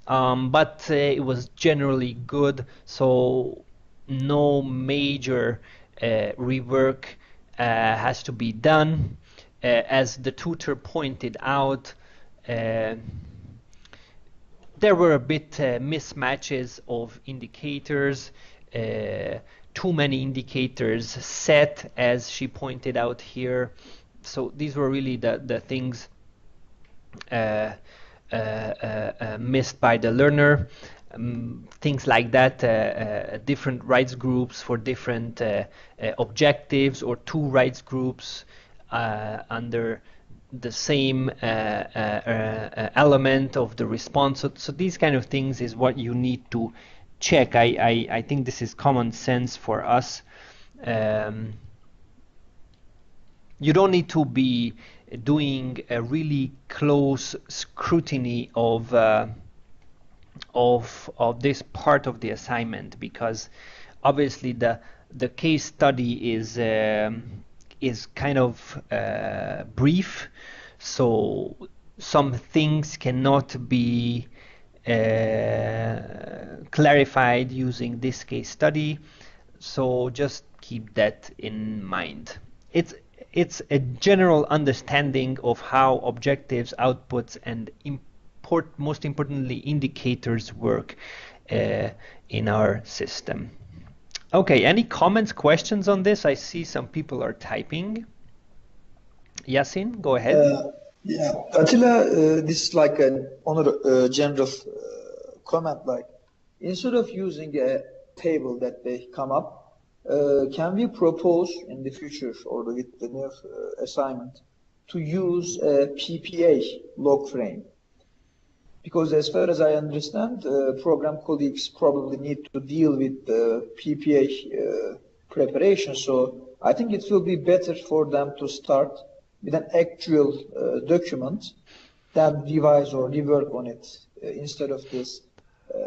but it was generally good, so no major rework has to be done. As the tutor pointed out, there were a bit mismatches of indicators, too many indicators set, as she pointed out here. So these were really the things missed by the learner. Things like that, different rights groups for different objectives, or two rights groups under the same element of the response. So these kind of things is what you need to check. I think this is common sense for us. You don't need to be doing a really close scrutiny of this part of the assignment, because obviously the case study is kind of brief, so some things cannot be clarified using this case study. So just keep that in mind. It's a general understanding of how objectives, outputs, and most importantly indicators work in our system. Okay, any comments, questions on this? I see some people are typing. Yasin, go ahead. Yeah, Attila, this is like an general comment. Like, instead of using a table that they come up, can we propose in the future or with the new assignment to use a PPA log frame? Because as far as I understand, program colleagues probably need to deal with the PPA preparation. So I think it will be better for them to start with an actual document than revise or rework on it instead of this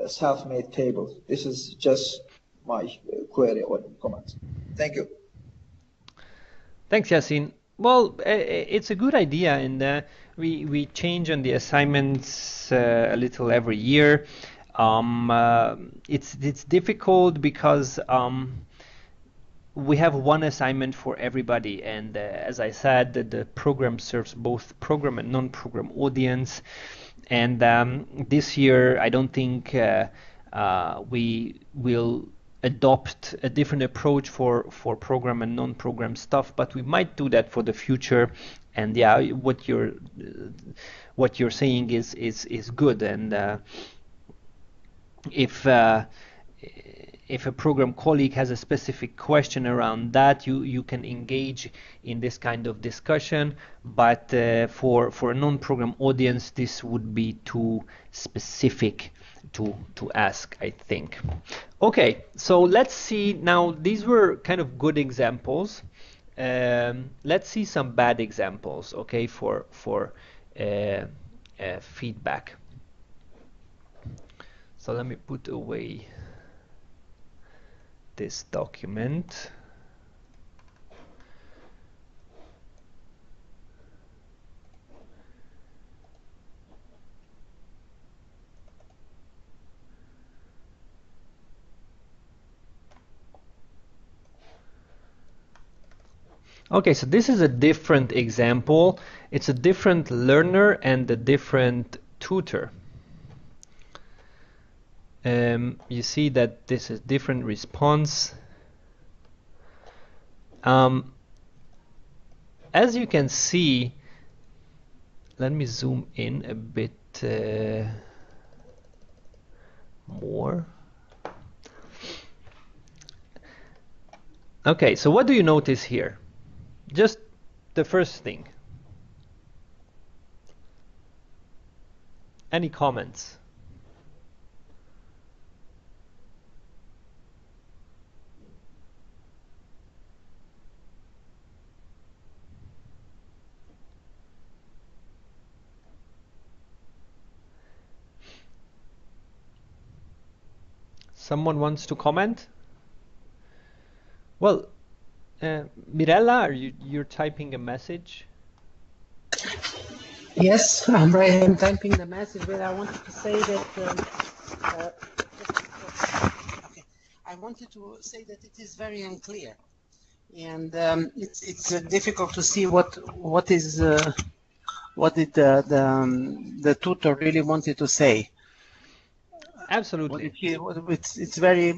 self-made table. This is just my query or comment. Thank you. Thanks, Yasin. Well, it's a good idea, and we change on the assignments a little every year. It's difficult because we have one assignment for everybody, and as I said, the program serves both program and non-program audience. And this year, I don't think we will adopt a different approach for program and non-program stuff, but we might do that for the future. And yeah, what you're saying is good. And if a program colleague has a specific question around that, you can engage in this kind of discussion. But for a non-program audience, this would be too specific to ask, I think. Okay, so let's see now. These were kind of good examples. Let's see some bad examples, okay, for feedback. So let me put away this document. Okay, so this is a different example. It's a different learner and a different tutor. You see that this is different response. As you can see, let me zoom in a bit more. Okay, so what do you notice here? Just the first thing. Any comments? Someone wants to comment? Well, Mirella, you're typing a message? Yes, I'm typing the message, but I wanted to say that I wanted to say that it is very unclear, and it's difficult to see what did the tutor really wanted to say. Absolutely. It's very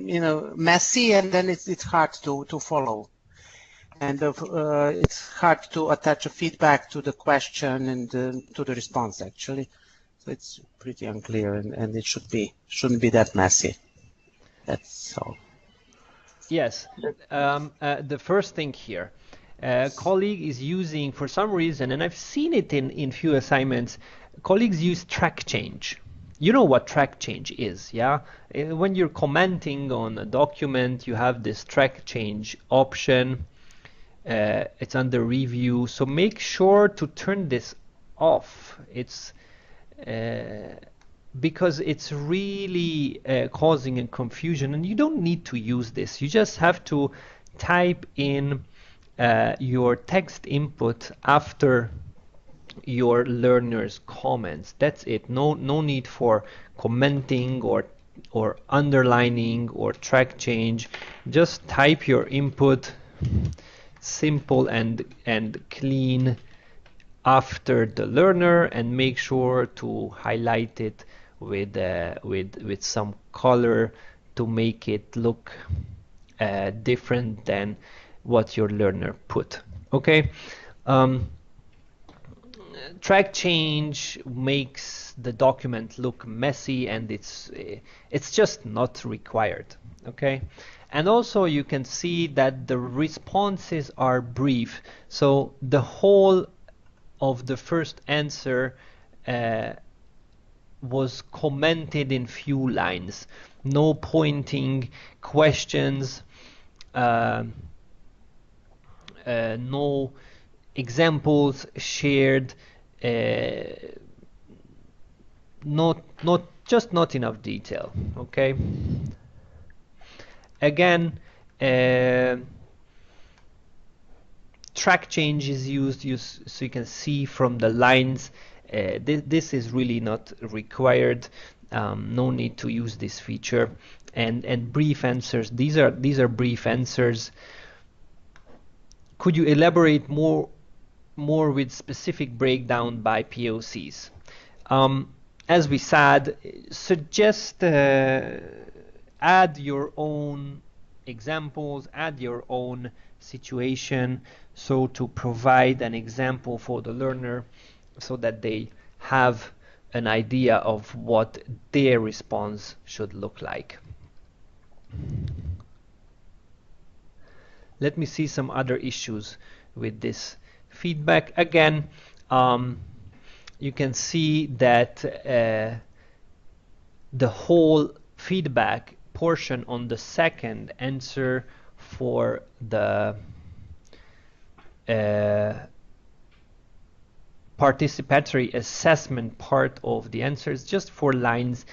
messy, and then it's hard to follow. And it's hard to attach a feedback to the question and to the response, actually. it's pretty unclear, and it shouldn't be that messy. That's all. Yes, the first thing here, colleague is using for some reason, and I've seen it in few assignments, colleagues use track change. You know what track change is, yeah? When you're commenting on a document, you have this track change option. It's under review, so make sure to turn this off. It's because it's really causing a confusion, and you don't need to use this. You just have to type in your text input after your learner's comments. That's it. No need for commenting or underlining or track change. Just type your input, simple and clean, after the learner, and make sure to highlight it with some color to make it look different than what your learner put. Okay. Track change makes the document look messy, and it's just not required. Okay. And also you can see that the responses are brief, so the whole of the first answer was commented in few lines. No pointing questions, no examples shared, not enough detail. Okay. Again, track change is used so you can see from the lines. This is really not required. No need to use this feature. And brief answers. These are brief answers. Could you elaborate more with specific breakdown by POCs? As we said, suggest add your own examples, add your own situation, so to provide an example for the learner so that they have an idea of what their response should look like. Let me see some other issues with this feedback. Again, you can see that the whole feedback portion on the second answer for the participatory assessment part of the answers, just 4 lines.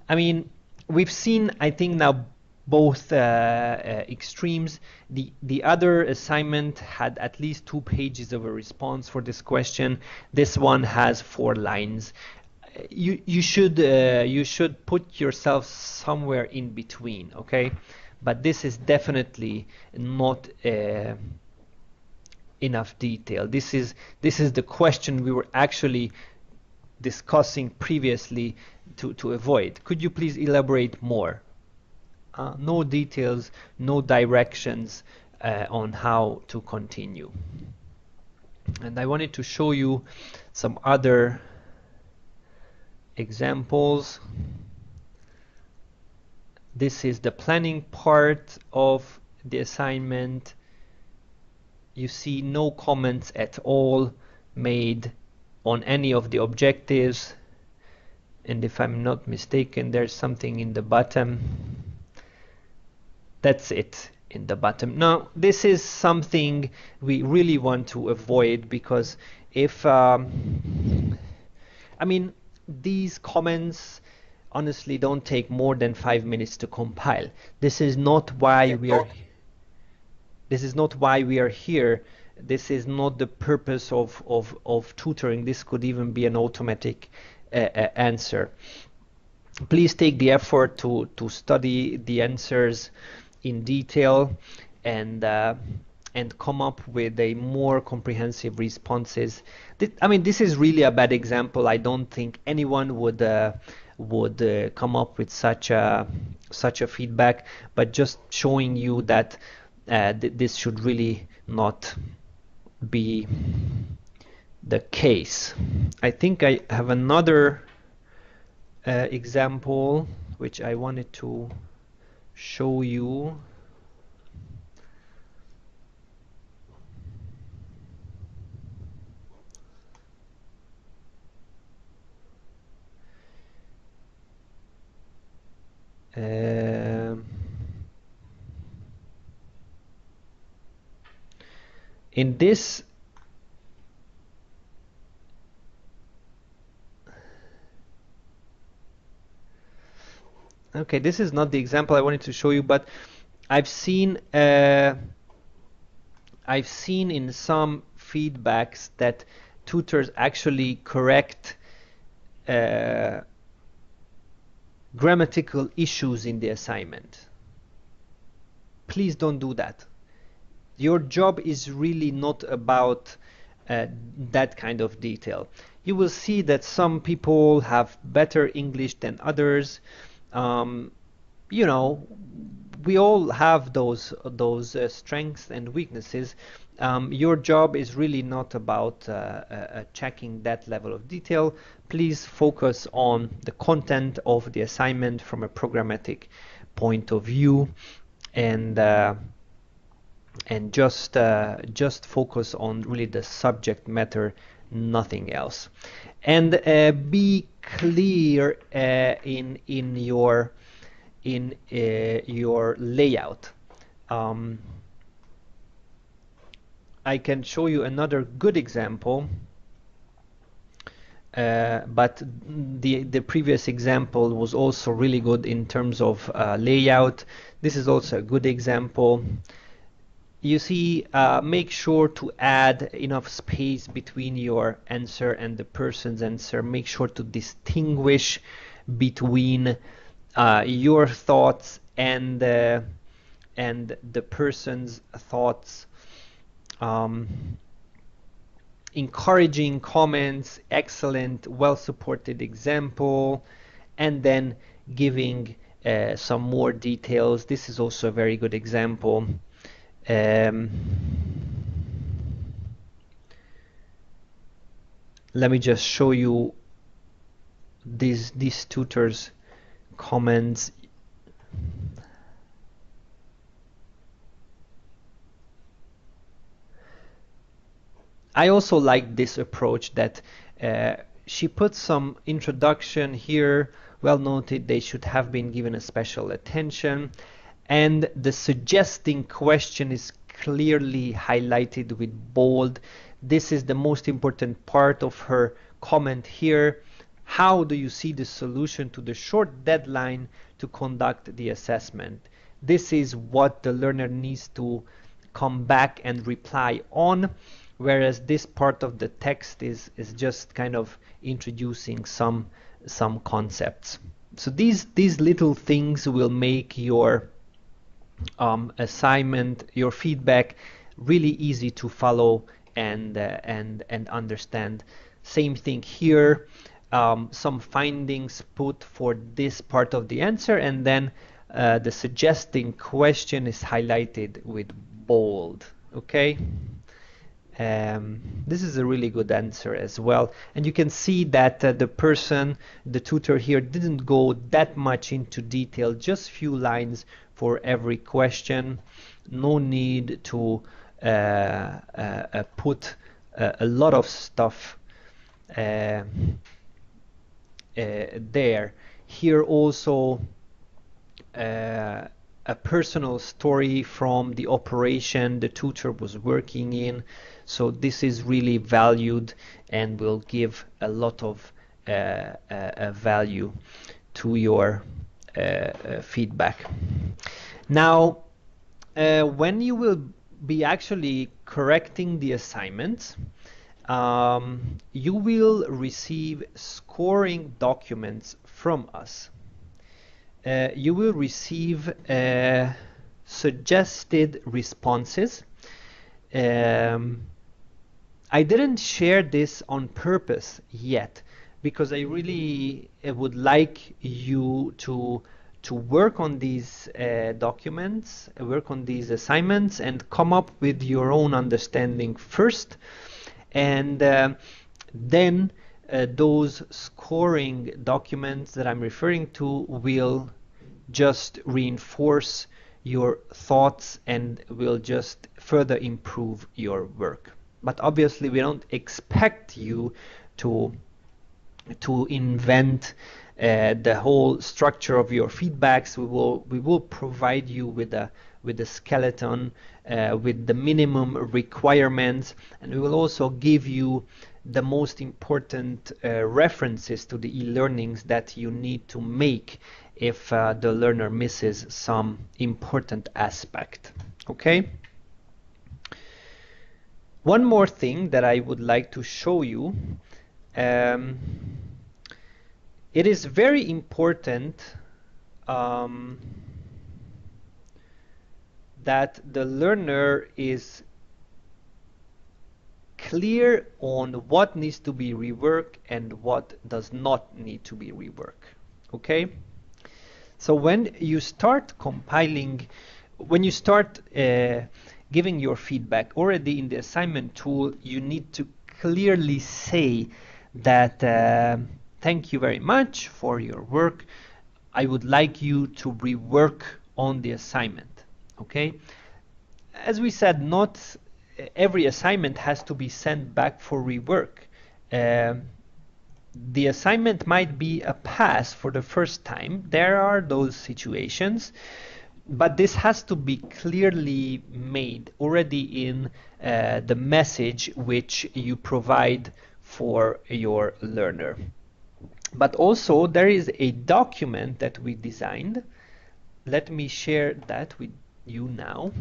I mean, we've seen, I think now, both extremes. The other assignment had at least 2 pages of a response for this question. This one has 4 lines. You should put yourself somewhere in between, okay? But this is definitely not enough detail. This is the question we were actually discussing previously to avoid. Could you please elaborate more? No details, no directions on how to continue. And I wanted to show you some other examples. This is the planning part of the assignment. You see no comments at all made on any of the objectives. And if I'm not mistaken, there's something in the bottom. That's it in the bottom. Now, this is something we really want to avoid, because if, I mean, these comments honestly don't take more than 5 minutes to compile. This is not why we are here. This is not the purpose of tutoring. This could even be an automatic answer. Please take the effort to study the answers in detail and come up with a more comprehensive responses. I mean, this is really a bad example. I don't think anyone would come up with such a feedback, but just showing you that this should really not be the case. I think I have another example which I wanted to show you. In this okay, this is not the example I wanted to show you, but I've seen in some feedbacks that tutors actually correct grammatical issues in the assignment. Please don't do that. Your job is really not about that kind of detail. You will see that some people have better English than others. You know, we all have those strengths and weaknesses. Your job is really not about checking that level of detail. Please focus on the content of the assignment from a programmatic point of view, and just focus on really the subject matter, nothing else. And be clear in your layout. I can show you another good example, but the previous example was also really good in terms of layout. This is also a good example. You see, make sure to add enough space between your answer and the person's answer. Make sure to distinguish between your thoughts and the person's thoughts. Encouraging comments, excellent, well-supported example, and then giving some more details. This is also a very good example. Let me just show you these tutors' comments. I also like this approach that she put some introduction here, well noted, they should have been given a special attention, and the suggesting question is clearly highlighted with bold. This is the most important part of her comment here. How do you see the solution to the short deadline to conduct the assessment? This is what the learner needs to come back and reply on, whereas this part of the text is just kind of introducing some concepts. So these little things will make your assignment, your feedback, really easy to follow and understand. Same thing here, some findings put for this part of the answer, and then the suggesting question is highlighted with bold. Okay. This is a really good answer as well, and you can see that the tutor here didn't go that much into detail, just few lines for every question. No need to put a lot of stuff there. Here also a personal story from the operation the tutor was working in. So this is really valued and will give a lot of value to your feedback. Now, when you will be actually correcting the assignments, you will receive scoring documents from us. You will receive suggested responses. I didn't share this on purpose yet because I really would like you to work on these documents, work on these assignments, and come up with your own understanding first, and then those scoring documents that I'm referring to will just reinforce your thoughts and will just further improve your work. But obviously we don't expect you to invent the whole structure of your feedbacks. We will provide you with a skeleton with the minimum requirements, and we will also give you the most important references to the e-learnings that you need to make if the learner misses some important aspect. Okay? One more thing that I would like to show you. It is very important that the learner is clear on what needs to be reworked and what does not need to be reworked. Okay? So when you start compiling, when you start giving your feedback already in the assignment tool, you need to clearly say that thank you very much for your work. I would like you to rework on the assignment. Okay? As we said, not every assignment has to be sent back for rework. The assignment might be a pass for the first time. There are those situations, but this has to be clearly made already in the message which you provide for your learner. But also there is a document that we designed. Let me share that with you now.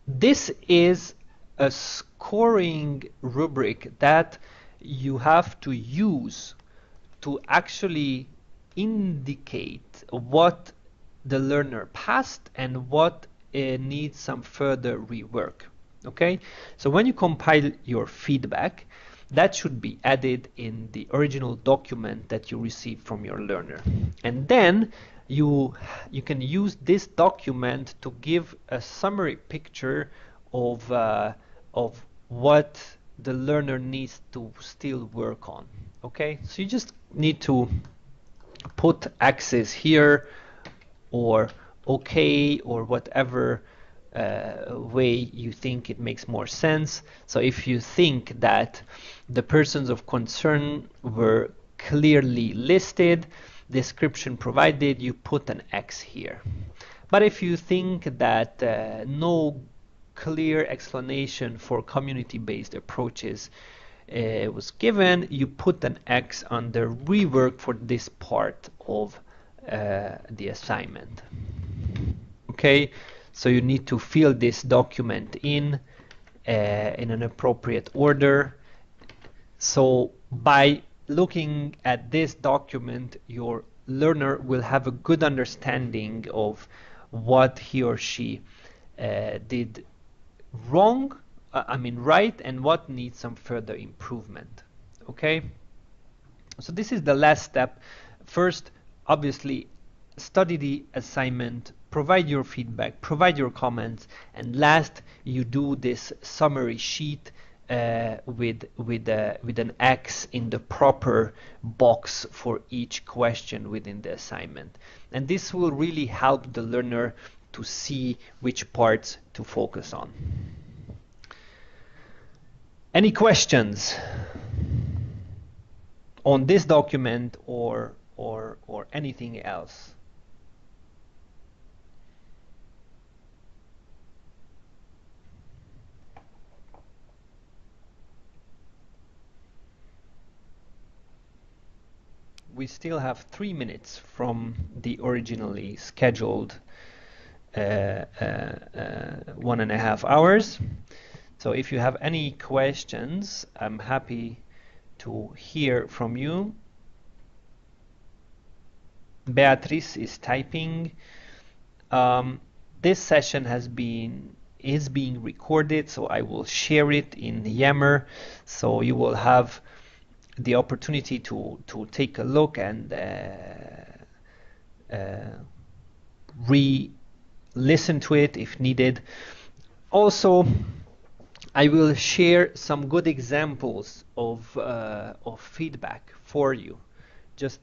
This is a scoring rubric that you have to use to actually indicate what the learner passed and what needs some further rework. Okay, so when you compile your feedback, that should be added in the original document that you receive from your learner, and then you can use this document to give a summary picture of what the learner needs to still work on. Okay, so you just need to put X's here or okay or whatever way you think it makes more sense. So if you think that the persons of concern were clearly listed, description provided, you put an X here. But if you think that no clear explanation for community-based approaches was given, you put an X under rework for this part of the assignment. Okay, so you need to fill this document in an appropriate order. So by looking at this document, your learner will have a good understanding of what he or she did wrong, right, and what needs some further improvement. Okay, so this is the last step. First, obviously, study the assignment, provide your feedback, provide your comments, and last, you do this summary sheet with an X in the proper box for each question within the assignment. And this will really help the learner to see which parts to focus on. Any questions on this document or anything else? We still have 3 minutes from the originally scheduled 1.5 hours. So if you have any questions, I'm happy to hear from you. Beatrice is typing. This session is being recorded, so I will share it in Yammer, so you will have the opportunity to take a look and listen to it if needed. Also, I will share some good examples of feedback for you, just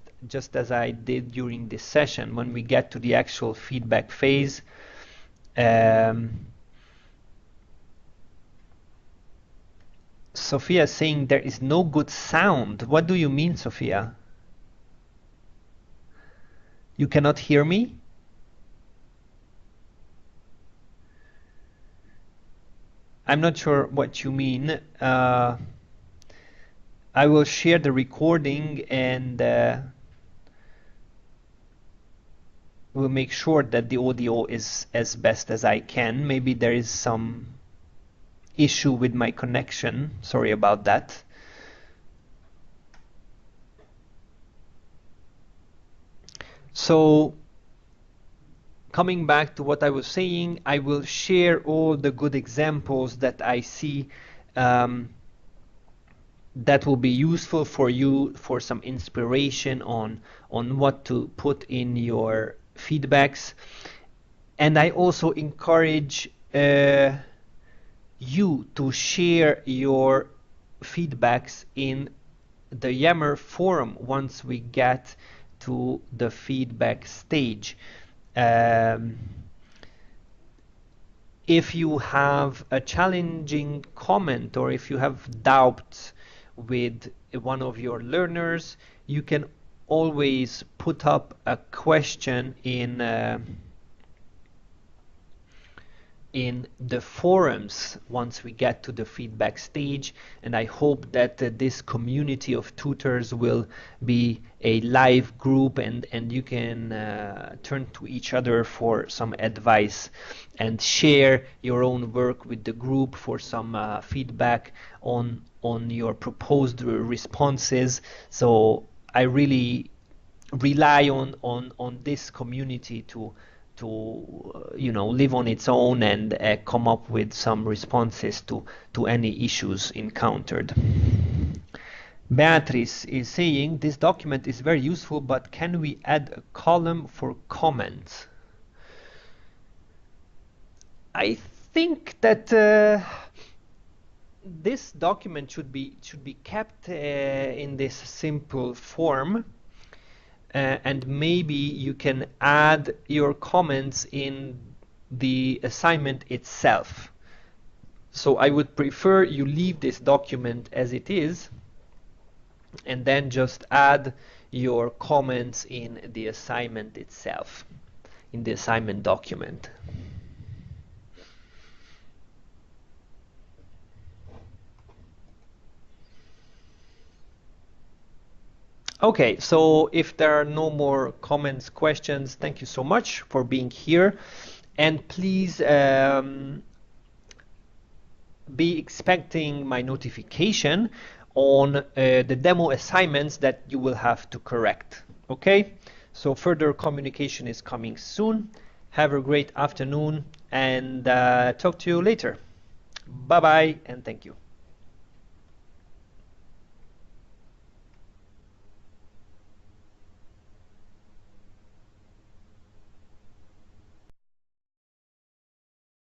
as I did during this session. When we get to the actual feedback phase, Sophia is saying there is no good sound. What do you mean, Sophia? You cannot hear me? I'm not sure what you mean. I will share the recording and we'll make sure that the audio is as best as I can. Maybe there is some issue with my connection. Sorry about that. So, coming back to what I was saying, I will share all the good examples that I see that will be useful for you for some inspiration on what to put in your feedbacks. And I also encourage you to share your feedbacks in the Yammer forum once we get to the feedback stage. If you have a challenging comment or if you have doubts with one of your learners, you can always put up a question in the forums once we get to the feedback stage, and I hope that this community of tutors will be a live group and you can turn to each other for some advice and share your own work with the group for some feedback on your proposed responses. So I really rely on this community to live on its own and come up with some responses to any issues encountered. Beatrice is saying this document is very useful, but can we add a column for comments? I think that this document should be kept in this simple form. And maybe you can add your comments in the assignment itself. So I would prefer you leave this document as it is and then just add your comments in the assignment itself, in the assignment document. Okay, so if there are no more comments, questions, thank you so much for being here. And please be expecting my notification on the demo assignments that you will have to correct. Okay, so further communication is coming soon. Have a great afternoon and talk to you later. Bye-bye and thank you.